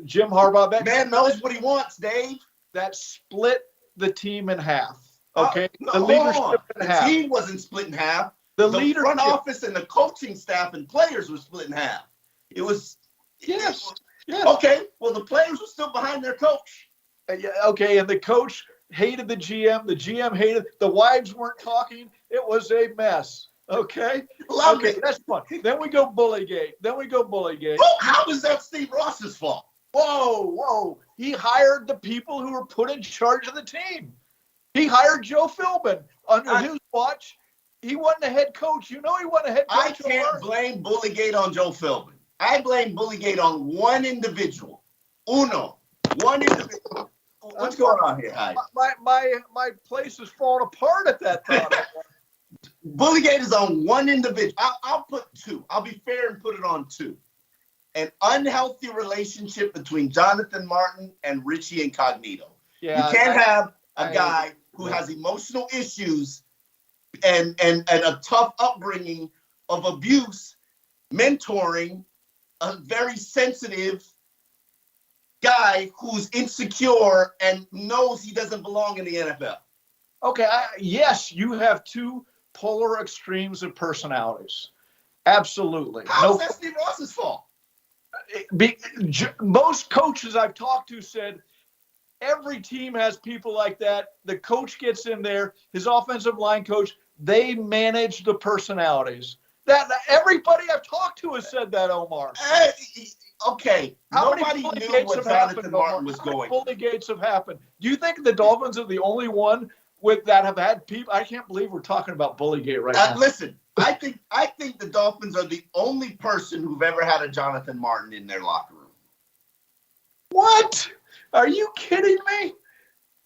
Speaker 2: Jim Harbaugh. That
Speaker 1: man knows what he wants, Dave.
Speaker 2: That split the team in half. Okay,
Speaker 1: the leadership in half. The team wasn't split in half. The front office and the coaching staff and players were split in half. It was.
Speaker 2: Yes.
Speaker 1: Okay. Well, the players were still behind their coach.
Speaker 2: Okay, and the coach hated the GM. The GM hated. The wives weren't talking. It was a mess. Okay.
Speaker 1: Love it.
Speaker 2: That's fun. Then we go Bullygate.
Speaker 1: Well, how is that Steve Ross's fault?
Speaker 2: Whoa. He hired the people who were put in charge of the team. He hired Joe Philbin under his watch. He wasn't a head coach. He wasn't a head coach.
Speaker 1: I can't blame Bullygate on Joe Philbin. I blame Bullygate on one individual. One individual What's going on here, Hyde?
Speaker 2: My place is falling apart at that thought.
Speaker 1: Bullygate is on one individual. I'll put two. I'll be fair and put it on two. An unhealthy relationship between Jonathan Martin and Richie Incognito.
Speaker 2: Yeah,
Speaker 1: you can't have a guy who has emotional issues and a tough upbringing of abuse, mentoring a very sensitive guy who's insecure and knows he doesn't belong in the NFL.
Speaker 2: Okay, yes, you have two polar extremes of personalities. Absolutely.
Speaker 1: How is that Steve Ross's fault?
Speaker 2: Most coaches I've talked to said every team has people like that. The coach gets in there, his offensive line coach, they manage the personalities. That everybody I've talked to has said that, Omar.
Speaker 1: Okay, nobody knew what Jonathan Martin was going.
Speaker 2: Bully gates have happened. Do you think the Dolphins are the only one that have had people? I can't believe we're talking about Bullygate right now.
Speaker 1: Listen, I think the Dolphins are the only person who've ever had a Jonathan Martin in their locker room.
Speaker 2: What? Are you kidding me?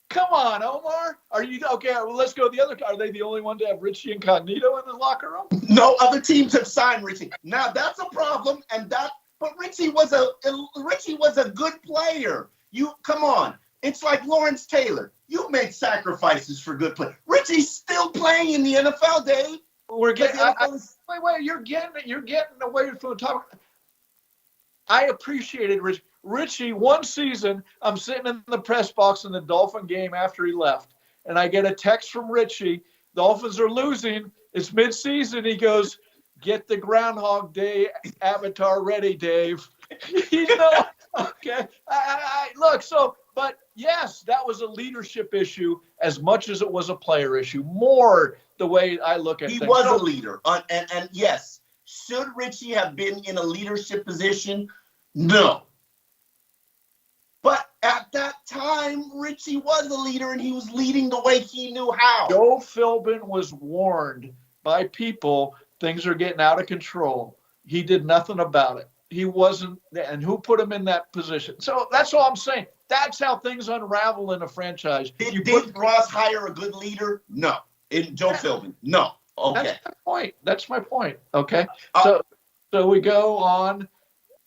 Speaker 2: Come on, Omar. Are you okay? Well, let's go the other. Are they the only one to have Richie Incognito in the locker room?
Speaker 1: No other teams have signed Richie. Now that's a problem, but Richie was a good player. You come on. It's like Lawrence Taylor. You make sacrifices for good play. Richie's still playing in the NFL, Dave.
Speaker 2: We're getting wait. You're getting away from the topic. I appreciated Richie. Richie, one season, I'm sitting in the press box in the Dolphin game after he left, and I get a text from Richie. Dolphins are losing. It's mid-season. He goes, "Get the Groundhog Day avatar ready, Dave." Okay. Look. But yes, that was a leadership issue as much as it was a player issue. More the way I look at
Speaker 1: things.
Speaker 2: He
Speaker 1: was a leader, and yes, should Richie have been in a leadership position? No. But at that time, Richie was a leader, and he was leading the way he knew how.
Speaker 2: Joe Philbin was warned by people things are getting out of control. He did nothing about it. He wasn't, and who put him in that position? So that's all I'm saying. That's how things unravel in a franchise.
Speaker 1: Did Ross hire a good leader? No. Joe Philbin? No. Okay.
Speaker 2: That's my point. Okay. So we go on.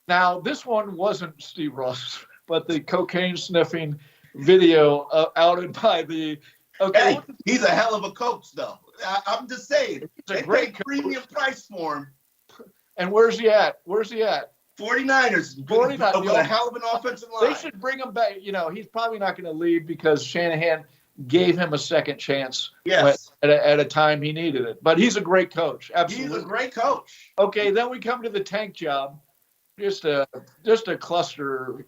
Speaker 2: Now, this one wasn't Steve Ross, but the cocaine sniffing video outed by the. Okay.
Speaker 1: Hey, he's a hell of a coach, though. I'm just saying.
Speaker 2: He's a great
Speaker 1: premium price for him.
Speaker 2: And where's he at?
Speaker 1: 49ers. With a hell of an offensive line.
Speaker 2: They should bring him back. He's probably not going to leave because Shanahan gave him a second chance at a time he needed it. But he's a great coach. Absolutely.
Speaker 1: He's a great coach.
Speaker 2: Okay, then we come to the tank job. Just a cluster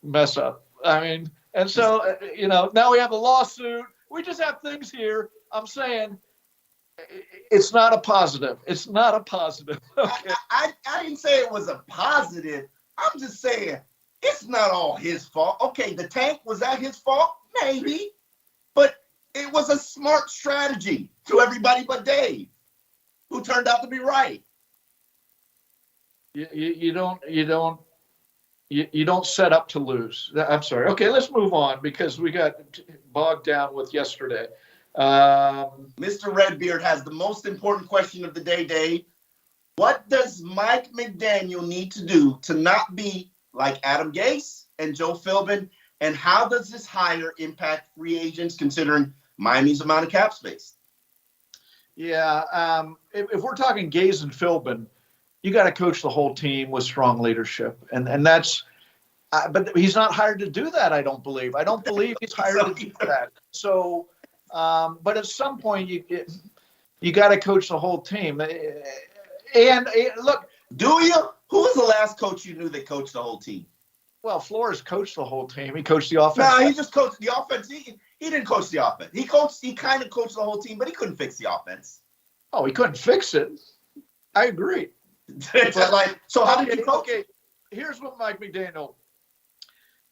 Speaker 2: mess up. I mean, and so, now we have a lawsuit. We just have things here. I'm saying it's not a positive. It's not a positive. Okay.
Speaker 1: I didn't say it was a positive. I'm just saying it's not all his fault. Okay, the tank, was that his fault? Maybe. But it was a smart strategy to everybody but Dave, who turned out to be right.
Speaker 2: You don't set up to lose. I'm sorry. Okay, let's move on because we got bogged down with yesterday.
Speaker 1: Mr. Redbeard has the most important question of the day, Dave. What does Mike McDaniel need to do to not be like Adam Gase and Joe Philbin? And how does this hire impact free agents considering Miami's amount of cap space?
Speaker 2: Yeah, if we're talking Gase and Philbin, you got to coach the whole team with strong leadership. And that's but he's not hired to do that, I don't believe. I don't believe he's hired to do that. So but at some point, you got to coach the whole team. And look,
Speaker 1: do you? Who was the last coach you knew that coached the whole team?
Speaker 2: Well, Flores coached the whole team. He coached the offense.
Speaker 1: No, he just coached the offense. He didn't coach the offense. He kind of coached the whole team, but he couldn't fix the offense.
Speaker 2: Oh, he couldn't fix it. I agree.
Speaker 1: So how did you coach?
Speaker 2: Okay, here's what Mike McDaniel.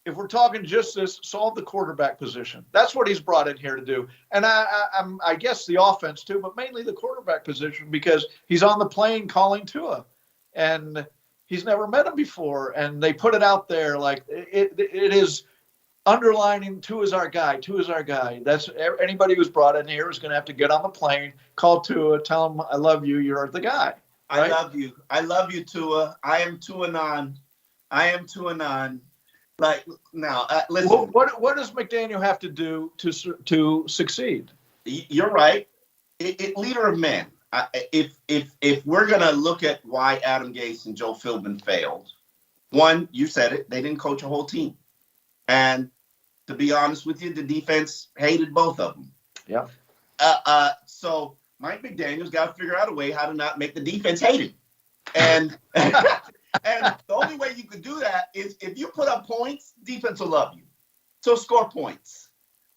Speaker 2: If we're talking just this, solve the quarterback position. That's what he's brought in here to do. And I guess the offense too, but mainly the quarterback position because he's on the plane calling Tua. And he's never met him before. And they put it out there like it is underlining Tua's our guy. Tua's our guy. That's anybody who's brought in here is going to have to get on the plane, call Tua, tell him I love you. You're the guy. Right?
Speaker 1: I love you. I love you, Tua. I am Tuanon. I am Tuanon. Like now, listen.
Speaker 2: What does McDaniel have to do to succeed?
Speaker 1: You're right. Leader of men. If we're gonna look at why Adam Gase and Joe Philbin failed, one, you said it, they didn't coach a whole team, and to be honest with you, the defense hated both of them.
Speaker 2: Yeah.
Speaker 1: So Mike McDaniel's got to figure out a way how to not make the defense hate him, and and the only way you could do that is if you put up points, defense will love you. So score points,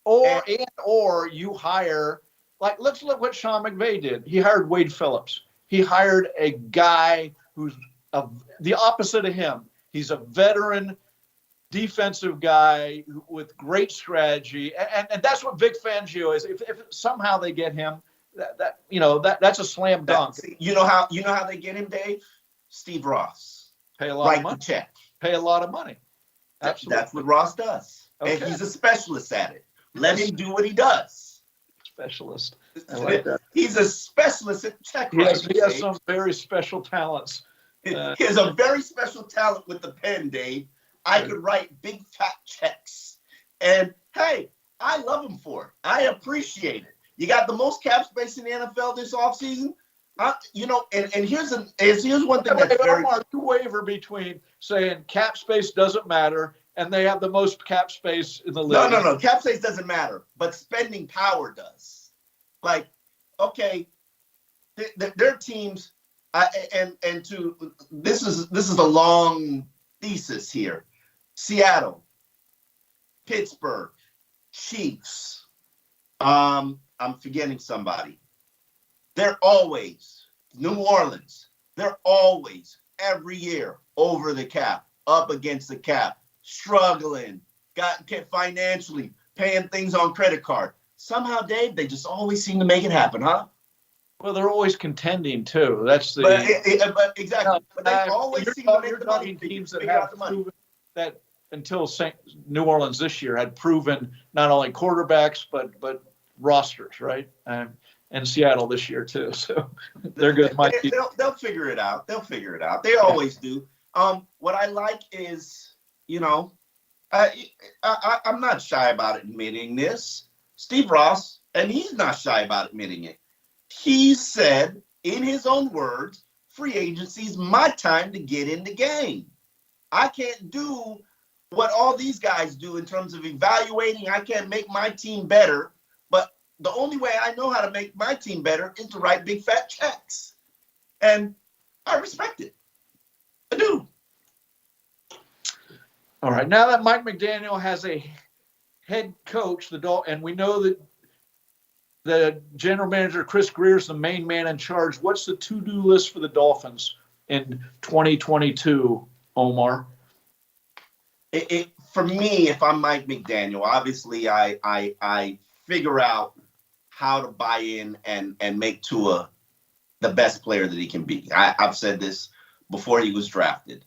Speaker 2: or you hire. Like, let's look what Sean McVeigh did. He hired Wade Phillips. He hired a guy who's the opposite of him. He's a veteran defensive guy with great strategy, and that's what Vic Fangio is. If somehow they get him, that's a slam dunk.
Speaker 1: You know how they get him, Dave? Steve Ross.
Speaker 2: Pay a lot of money.
Speaker 1: Write the check.
Speaker 2: Pay a lot of money. Absolutely.
Speaker 1: That's what Ross does,
Speaker 2: okay.
Speaker 1: And he's a specialist at it. Let him do what he does.
Speaker 2: Specialist. I like that.
Speaker 1: He's a specialist at check writing.
Speaker 2: He has some very special talents.
Speaker 1: He has a very special talent with the pen, Dave. I could write big fat checks. And hey, I love him for it. I appreciate it. You got the most cap space in the NFL this offseason. And here's one thing that's very...
Speaker 2: Omar, you waver between saying cap space doesn't matter and they have the most cap space in the league.
Speaker 1: No. Cap space doesn't matter, but spending power does. Like, okay, their teams, this is a long thesis here. Seattle, Pittsburgh, Chiefs. I'm forgetting somebody. They're always New Orleans. They're always every year over the cap, up against the cap, struggling, got financially, paying things on credit card. Somehow, Dave, they just always seem to make it happen, huh?
Speaker 2: Well, they're always contending too. That's the.
Speaker 1: But exactly. But they always seem to make the money.
Speaker 2: Teams that have proven that until New Orleans this year had proven not only quarterbacks but rosters, right? And Seattle this year too. So they're good.
Speaker 1: They'll figure it out. They'll figure it out. They always do. What I like is, I'm not shy about admitting this. Steve Ross, and he's not shy about admitting it. He said, in his own words, free agency is my time to get in the game. I can't do what all these guys do in terms of evaluating. I can't make my team better. But the only way I know how to make my team better is to write big fat checks. And I respect it. I do.
Speaker 2: All right. Now that Mike McDaniel has a head coach, and we know that the general manager, Chris Greer, is the main man in charge. What's the to-do list for the Dolphins in 2022, Omar?
Speaker 1: For me, if I'm Mike McDaniel, obviously I figure out how to buy in and make Tua the best player that he can be. I've said this before he was drafted.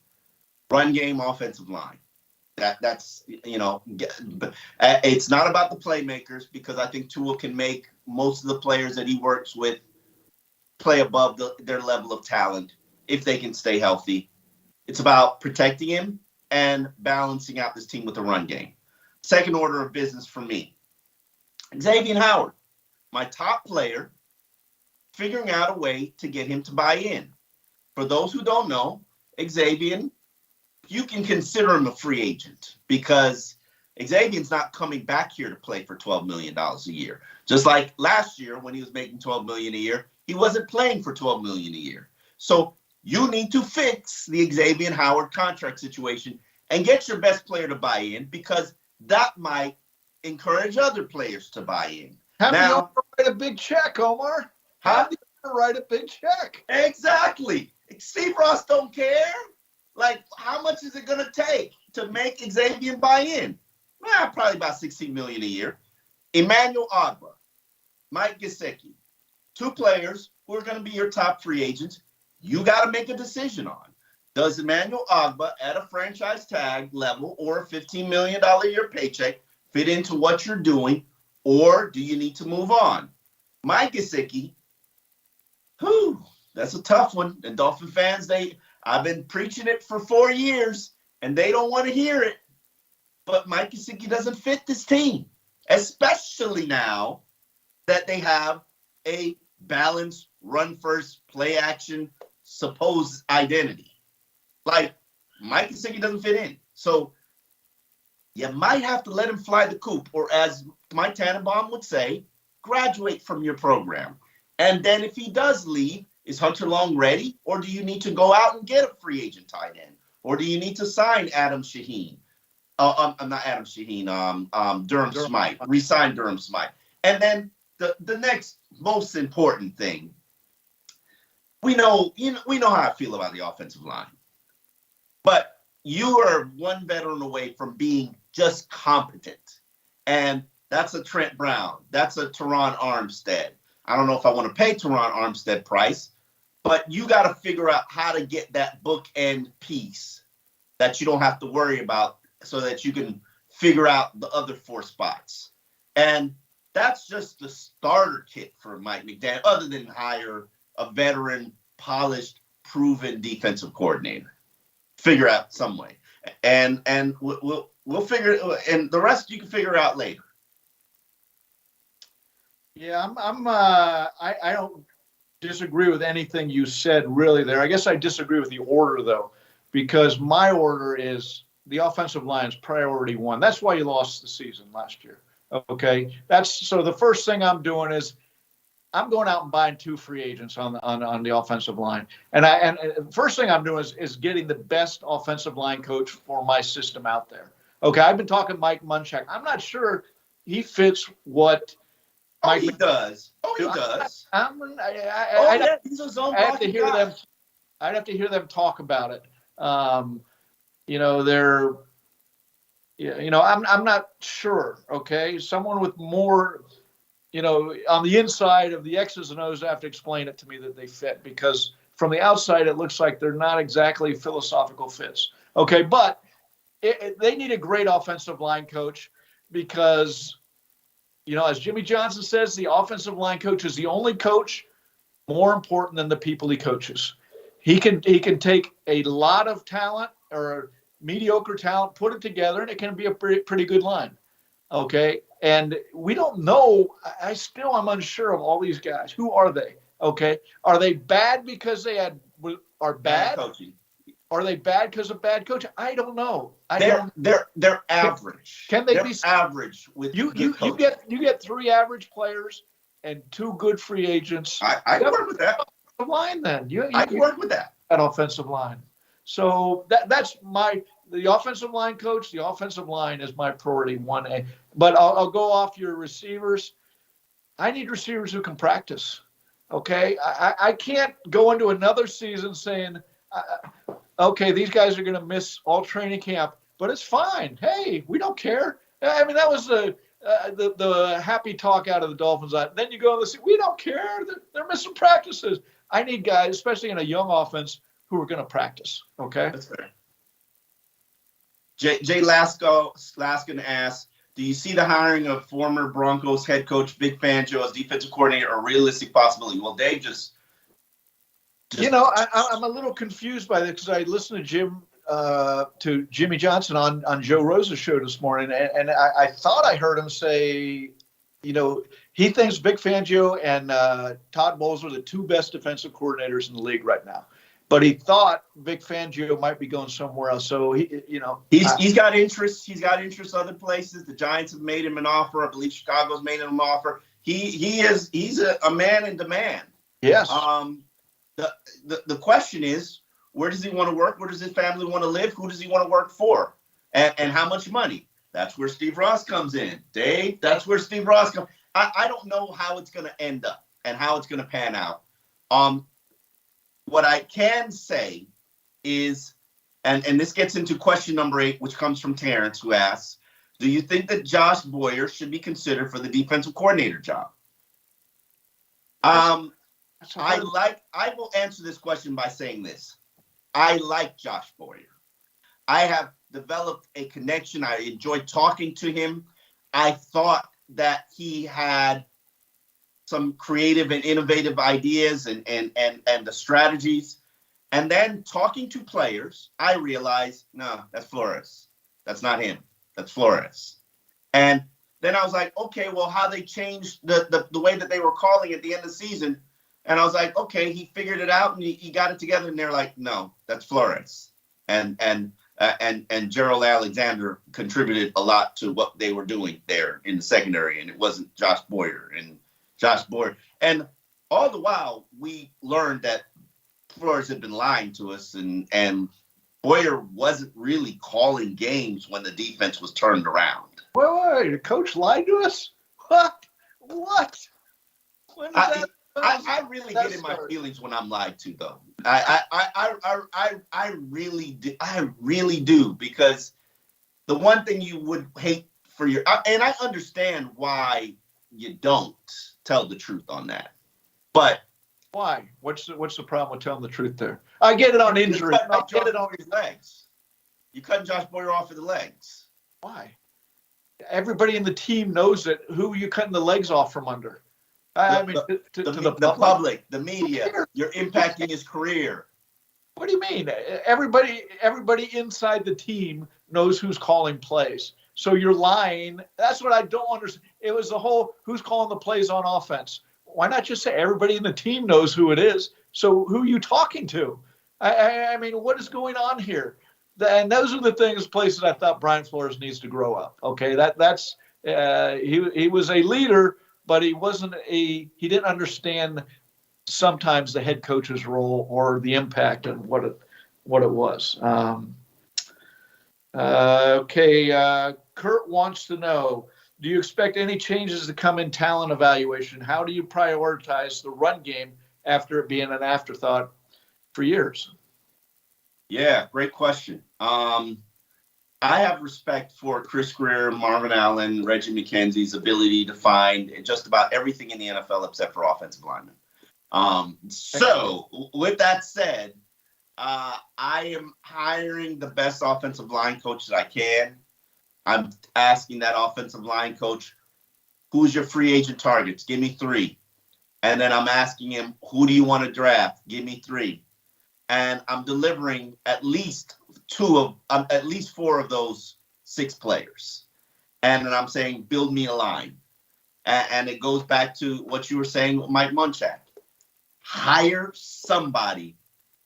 Speaker 1: Run game, offensive line. That's it's not about the playmakers, because I think Tua can make most of the players that he works with play above their level of talent if they can stay healthy. It's about protecting him and balancing out this team with the run game. Second order of business for me, Xavier Howard, my top player, figuring out a way to get him to buy in. For those who don't know, Xavier, you can consider him a free agent, because Xavier's not coming back here to play for $12 million a year. Just like last year when he was making $12 million a year, he wasn't playing for $12 million a year. So you need to fix the Xavier Howard contract situation and get your best player to buy in, because that might encourage other players to buy in.
Speaker 2: Have the owner write a big check, Omar. Have the owner write a big check.
Speaker 1: Exactly. Steve Ross don't care. Like, how much is it going to take to make Xavier buy in? Well, probably about $16 million a year. Emmanuel Ogbah, Mike Gesicki, two players who are going to be your top free agents. You got to make a decision on. Does Emmanuel Ogbah at a franchise tag level or a $15 million a year paycheck fit into what you're doing, or do you need to move on? Mike Gesicki, that's a tough one. And Dolphin fans, I've been preaching it for 4 years, and they don't want to hear it. But Mike Gesicki doesn't fit this team, especially now that they have a balanced run first, play action, supposed identity. Like, Mike Gesicki doesn't fit in. So you might have to let him fly the coop, or as Mike Tannenbaum would say, graduate from your program. And then if he does leave, is Hunter Long ready? Or do you need to go out and get a free agent tight end? Or do you need to sign Adam Shaheen? Not Adam Shaheen, Durham Smythe. Resign Durham Smythe. And then the next most important thing, we know how I feel about the offensive line. But you are one veteran away from being just competent. And that's a Trent Brown. That's a Teron Armstead. I don't know if I want to pay Teron Armstead price, but you got to figure out how to get that bookend piece that you don't have to worry about so that you can figure out the other 4 spots. And that's just the starter kit for Mike McDaniel, other than hire a veteran, polished, proven defensive coordinator. Figure out some way, and we'll figure it, and the rest you can figure out later.
Speaker 2: Yeah, I don't disagree with anything you said really there. I guess I disagree with the order though, because my order is the offensive line's priority 1. That's why you lost the season last year. Okay, so the first thing I'm doing is I'm going out and buying 2 free agents on the offensive line. And the first thing I'm doing is getting the best offensive line coach for my system out there. Okay, I've been talking to Mike Munchak. I'm not sure he fits what
Speaker 1: Mike does. He does. He's a zone blocking guy.
Speaker 2: I'd have to hear them talk about it. I'm not sure. Okay, someone with more, on the inside of the X's and O's, have to explain it to me that they fit, because from the outside it looks like they're not exactly philosophical fits. Okay, but they need a great offensive line coach, because, as Jimmy Johnson says, the offensive line coach is the only coach more important than the people he coaches. He can take a lot of talent or mediocre talent, put it together, and it can be a pretty good line. Okay. And we don't know. I'm unsure of all these guys. Who are they? Okay. Are they bad because they are bad?
Speaker 1: Coaching.
Speaker 2: Are they bad because of bad coaching? I don't know.
Speaker 1: They're average.
Speaker 2: Can they be
Speaker 1: average with
Speaker 2: you get 3 average players and 2 good free agents?
Speaker 1: I can work with that.
Speaker 2: Line then.
Speaker 1: I can work with that.
Speaker 2: That offensive line. So that's the offensive line coach. The offensive line is my priority 1A. But I'll go off your receivers. I need receivers who can practice. Okay, I can't go into another season saying, okay, these guys are going to miss all training camp, but it's fine. Hey, we don't care. I mean, that was the happy talk out of the Dolphins. Then you go and say, we don't care. They're missing practices. I need guys, especially in a young offense, who are going to practice. Okay.
Speaker 1: That's fair. Jay Laskin asks, do you see the hiring of former Broncos head coach Vic Fangio as defensive coordinator a realistic possibility? Well, Dave just
Speaker 2: I'm a little confused by this, because I listened to Jimmy Johnson on Joe Rosa's show this morning, and I thought I heard him say, he thinks Vic Fangio and Todd Bowles are the 2 best defensive coordinators in the league right now. But he thought Vic Fangio might be going somewhere else. So
Speaker 1: he's got interest. He's got interest other places. The Giants have made him an offer. I believe Chicago's made him an offer. He's a man in demand.
Speaker 2: Yes.
Speaker 1: The question is, where does he want to work? Where does his family want to live? Who does he want to work for? And how much money? That's where Steve Ross comes in. Dave, that's where Steve Ross comes. I don't know how it's going to end up and how it's going to pan out. What I can say is, and this gets into question number 8, which comes from Terrence, who asks, do you think that Josh Boyer should be considered for the defensive coordinator job? I will answer this question by saying this. I like Josh Boyer. I have developed a connection. I enjoyed talking to him. I thought that he had some creative and innovative ideas and the strategies. And then talking to players, I realized, no, that's Flores. That's not him. That's Flores. And then I was like, okay, well, how they changed the way that they were calling at the end of the season. And I was like, okay, he figured it out and he got it together. And they're like, no, that's Flores. And Gerald Alexander contributed a lot to what they were doing there in the secondary. And it wasn't Josh Boyer. And all the while, we learned that Flores had been lying to us, and Boyer wasn't really calling games when the defense was turned around.
Speaker 2: Wait, the coach lied to us? What? When did
Speaker 1: I really get in my feelings when I'm lied to, though. I really do, because the one thing you would hate for and I understand why you don't tell the truth on that, but
Speaker 2: why? What's the problem with telling the truth there? I get it on injury.
Speaker 1: I get it on his legs. You cut Josh Boyer off of the legs.
Speaker 2: Why? Everybody in the team knows it. Who are you cutting the legs off from under?
Speaker 1: The public, the media. You're impacting his career.
Speaker 2: What do you mean? Everybody inside the team knows who's calling plays. So you're lying. That's what I don't understand. It was the whole who's calling the plays on offense. Why not just say everybody in the team knows who it is? So who are you talking to? I mean, what is going on here? And those are the places I thought Brian Flores needs to grow up. Okay, that's he was a leader, but he didn't understand sometimes the head coach's role or the impact and what it was. Kurt wants to know, do you expect any changes to come in talent evaluation? How do you prioritize the run game after it being an afterthought for years?
Speaker 1: Yeah, great question. I have respect for Chris Greer, Marvin Allen, Reggie McKenzie's ability to find just about everything in the NFL except for offensive linemen. So with that said, I am hiring the best offensive line coach that I can. I'm asking that offensive line coach, who's your free agent targets? Give me 3. And then I'm asking him, who do you want to draft? Give me 3. And I'm delivering at least 4 of those 6 players. And then I'm saying, build me a line. And it goes back to what you were saying with Mike Munchak. Hire somebody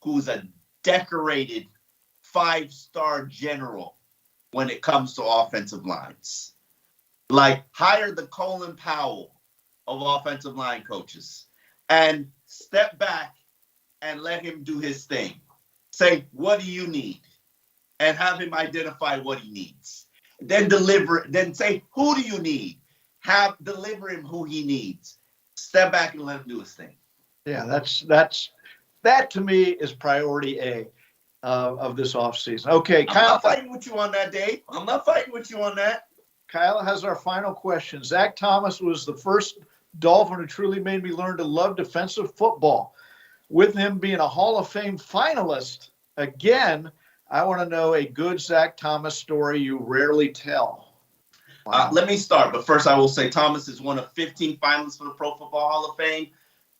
Speaker 1: who's a decorated 5-star general when it comes to offensive lines. Like, hire the Colin Powell of offensive line coaches and step back and let him do his thing. Say, what do you need? And have him identify what he needs. Then deliver, then say, who do you need? Deliver him who he needs. Step back and let him do his thing.
Speaker 2: Yeah, that to me is priority A of this offseason. Okay, Kyle.
Speaker 1: I'm not fighting with you on that, Dave. I'm not fighting with you on that.
Speaker 2: Kyle has our final question. Zach Thomas was the first Dolphin who truly made me learn to love defensive football. With him being a Hall of Fame finalist, again, I want to know a good Zach Thomas story you rarely tell. Wow.
Speaker 1: Let me start, but first I will say Thomas is one of 15 finalists for the Pro Football Hall of Fame.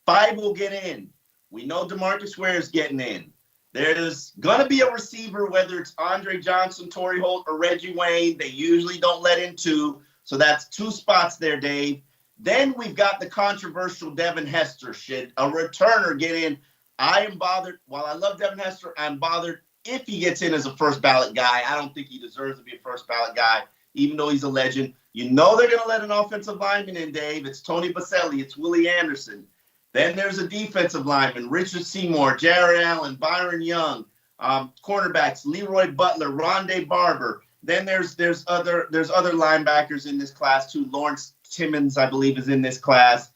Speaker 1: 5 will get in. We know DeMarcus Ware is getting in. There's going to be a receiver, whether it's Andre Johnson, Torrey Holt, or Reggie Wayne. They usually don't let in 2, so that's 2 spots there, Dave. Then we've got the controversial Devin Hester. Should a returner get in? I am bothered. While I love Devin Hester, I'm bothered if he gets in as a first ballot guy. I don't think he deserves to be a first ballot guy, even though he's a legend. You know they're going to let an offensive lineman in, Dave. It's Tony Baselli. It's Willie Anderson. Then there's a defensive lineman, Richard Seymour, Jared Allen, Byron Young, cornerbacks, Leroy Butler, Rondé Barber. Then there's other linebackers in this class too. Lawrence Timmons, I believe, is in this class.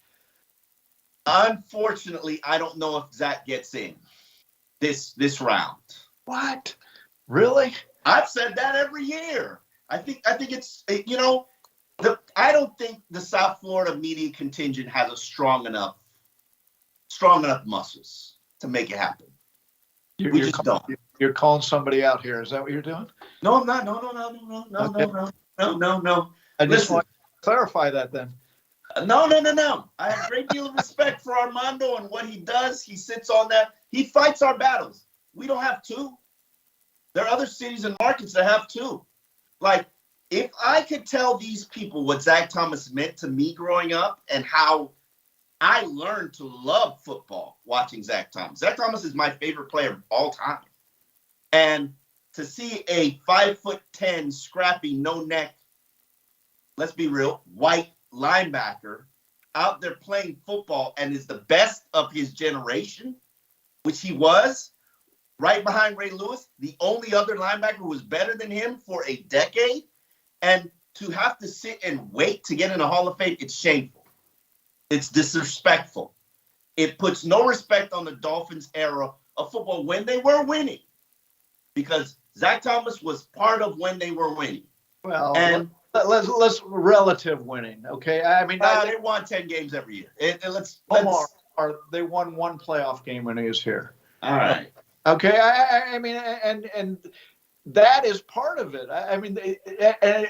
Speaker 1: Unfortunately, I don't know if Zach gets in this round.
Speaker 2: What? Really?
Speaker 1: I've said that every year. I think it's, I don't think the South Florida media contingent has a strong enough muscles to make it happen. We just don't.
Speaker 2: You're calling somebody out here. Is that what you're doing?
Speaker 1: No, I'm not. No.
Speaker 2: I just want to clarify that then.
Speaker 1: No. I have a great deal of respect for Armando and what he does. He sits on that. He fights our battles. We don't have to. There are other cities and markets that have to. Like, if I could tell these people what Zach Thomas meant to me growing up and how I learned to love football watching Zach Thomas. Zach Thomas is my favorite player of all time. And to see a 5'10", scrappy, no neck, let's be real, white linebacker out there playing football and is the best of his generation, which he was, right behind Ray Lewis, the only other linebacker who was better than him for a decade, and to have to sit and wait to get in the Hall of Fame, it's shameful. It's disrespectful. It puts no respect on the Dolphins era of football when they were winning, because Zach Thomas was part of when they were winning.
Speaker 2: Well, and let's relative winning, okay? I mean,
Speaker 1: they won 10 games every year.
Speaker 2: Omar, they won one playoff game when he was here.
Speaker 1: All right.
Speaker 2: Okay, I mean, and that is part of it. I mean,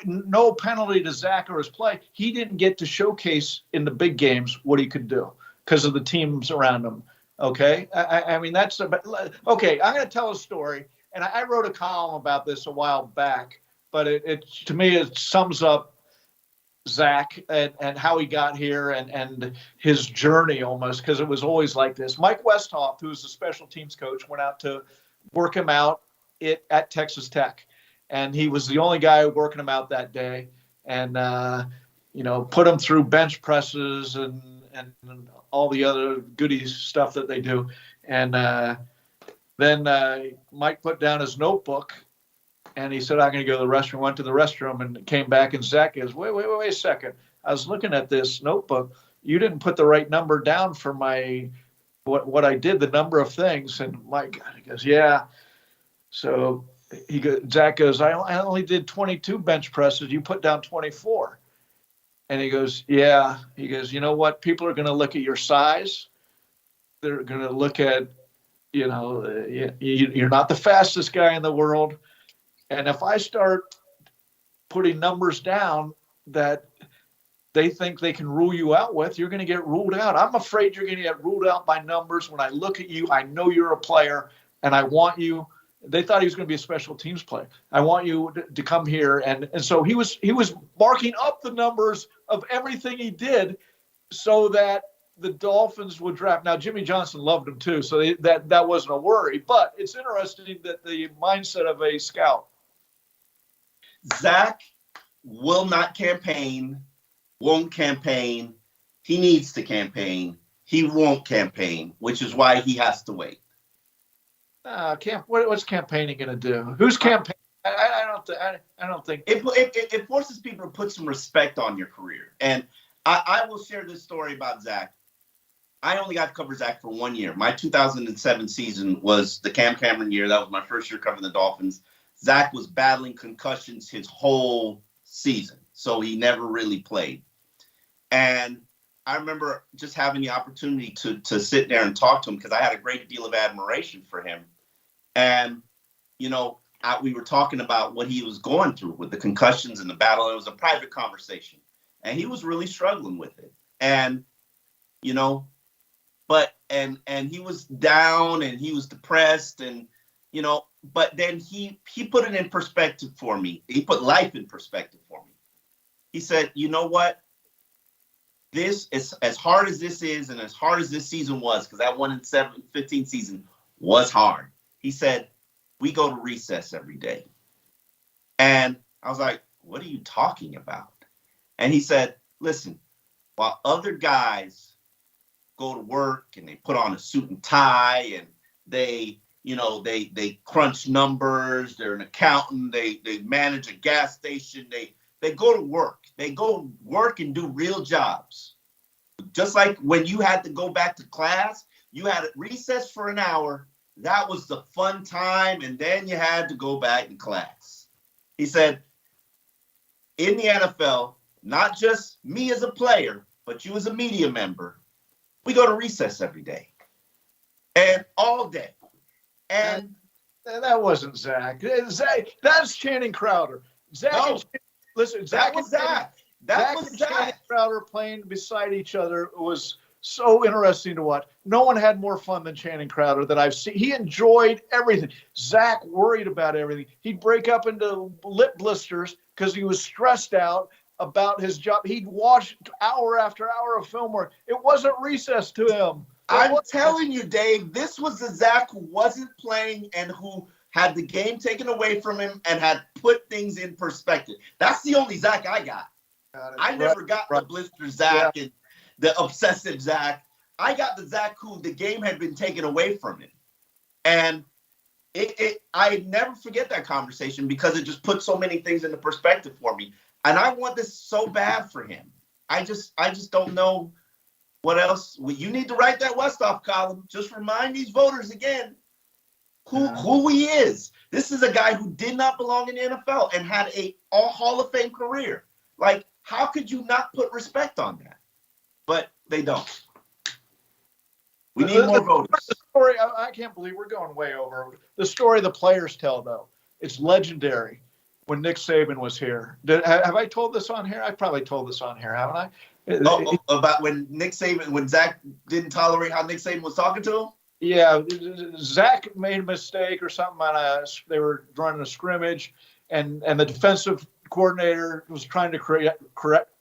Speaker 2: no penalty to Zach or his play. He didn't get to showcase in the big games what he could do because of the teams around him. Okay, I mean okay. I'm going to tell a story, and I wrote a column about this a while back, but it to me it sums up Zach and how he got here and his journey almost, because it was always like this. Mike Westhoff, who's the special teams coach, went out to work him out at Texas Tech, and he was the only guy working him out that day, and put him through bench presses and all the other goody stuff that they do. And then Mike put down his notebook and he said, I'm going to go to the restroom. Went to the restroom and came back, and Zach goes, wait a second. I was looking at this notebook. You didn't put the right number down for my what I did, the number of things. And Mike, he goes, yeah. So Zach goes, I only did 22 bench presses. You put down 24. And he goes, yeah. He goes, you know what? People are going to look at your size. They're going to look at, you're not the fastest guy in the world. And if I start putting numbers down that they think they can rule you out with, you're going to get ruled out. I'm afraid you're going to get ruled out by numbers. When I look at you, I know you're a player, and I want you. They thought he was going to be a special teams player. I want you to come here. And so he was marking up the numbers of everything he did so that the Dolphins would draft. Now, Jimmy Johnson loved him too, so that wasn't a worry. But it's interesting that the mindset of a scout.
Speaker 1: Zach will not campaign, won't campaign. He needs to campaign. He won't campaign, which is why he has to wait.
Speaker 2: What's campaigning going to do? Who's campaigning? I don't think
Speaker 1: it forces people to put some respect on your career. And I will share this story about Zach. I only got to cover Zach for 1 year. My 2007 season was the Cam Cameron year. That was my first year covering the Dolphins. Zach was battling concussions his whole season, so he never really played. And I remember just having the opportunity to sit there and talk to him because I had a great deal of admiration for him. And, we were talking about what he was going through with the concussions and the battle. And it was a private conversation. And he was really struggling with it. And, and he was down and he was depressed and, but then he put it in perspective for me. He put life in perspective for me. He said, you know what? This is as hard as this is and as hard as this season was, because that 1-15 season was hard. He said, we go to recess every day. And I was like, what are you talking about? And he said, listen, while other guys go to work and they put on a suit and tie and they crunch numbers, they're an accountant, they manage a gas station, they go to work. They go work and do real jobs. Just like when you had to go back to class, you had a recess for an hour. That was the fun time, and then you had to go back to class. He said, in the NFL, not just me as a player, but you as a media member, we go to recess every day and all day. And
Speaker 2: that wasn't Zach. That's Channing Crowder. Zach
Speaker 1: no,
Speaker 2: and listen,
Speaker 1: that was Zach. That was
Speaker 2: Zach and Channing
Speaker 1: Zach.
Speaker 2: Crowder playing beside each other was so interesting to watch. No one had more fun than Channing Crowder that I've seen. He enjoyed everything. Zach worried about everything. He'd break up into lip blisters because he was stressed out about his job. He'd watch hour after hour of film work. It wasn't recess to him.
Speaker 1: I'm telling you, Dave, this was the Zach who wasn't playing and who had the game taken away from him and had put things in perspective. That's the only Zach I got. I never got the blister Zach and the obsessive Zach. I got the Zach who the game had been taken away from him. And I never forget that conversation because it just put so many things into perspective for me. And I want this so bad for him. I just don't know what else. You need to write that Westhoff column. Just remind these voters again who he is. This is a guy who did not belong in the NFL and had a Hall of Fame career. Like, how could you not put respect on that? But they don't. We need more voters.
Speaker 2: The story, I can't believe we're going way over. The story the players tell, though, it's legendary. When Nick Saban was here, have I told this on here? I probably told this on here, haven't I?
Speaker 1: About when Zach didn't tolerate how Nick Saban was talking to him?
Speaker 2: Yeah, Zach made a mistake or something. They were running a scrimmage, and the defensive coordinator was trying to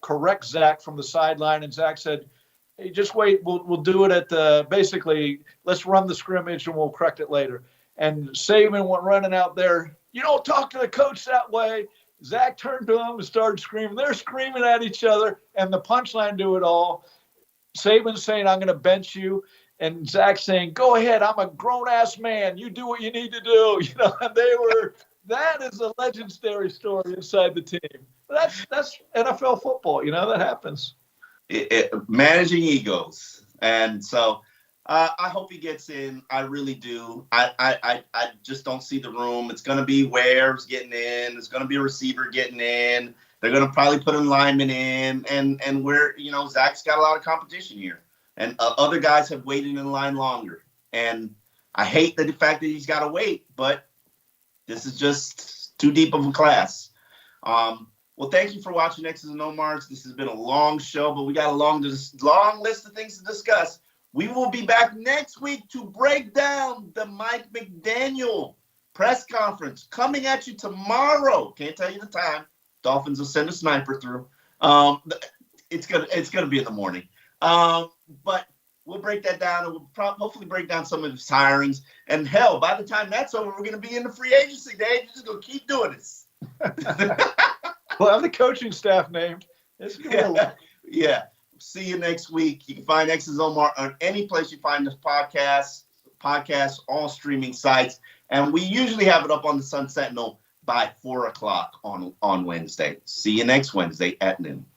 Speaker 2: correct Zach from the sideline, and Zach said, "Hey, just wait. We'll do it at basically. Let's run the scrimmage, and we'll correct it later." And Saban went running out there. You don't talk to the coach that way. Zach turned to him and started screaming. They're screaming at each other, and the punchline to it all, Saban saying, "I'm going to bench you," and Zach saying, "Go ahead. I'm a grown-ass man. You do what you need to do." You know, and that is a legendary story inside the team. That's NFL football. You know, that happens.
Speaker 1: Managing egos. And so I hope he gets in. I really do. I just don't see the room. It's going to be Wares getting in. It's going to be a receiver getting in. They're going to probably put a lineman in. And Zach's got a lot of competition here. And other guys have waited in line longer. And I hate the fact that he's got to wait, but this is just too deep of a class. Well, thank you for watching X's and Omars. This has been a long show, but we got a long list of things to discuss. We will be back next week to break down the Mike McDaniel press conference coming at you tomorrow. Can't tell you the time. Dolphins will send a sniper through. It's gonna be in the morning. But we'll break that down, and we'll hopefully break down some of his hirings. And hell, by the time that's over, we're gonna be in the free agency, Dave. You're just gonna keep doing this.
Speaker 2: We'll have the coaching staff named.
Speaker 1: Yeah. See you next week. You can find X's Omar on any place you find this podcast, all streaming sites. And we usually have it up on the Sun Sentinel by 4:00 on Wednesday. See you next Wednesday at noon.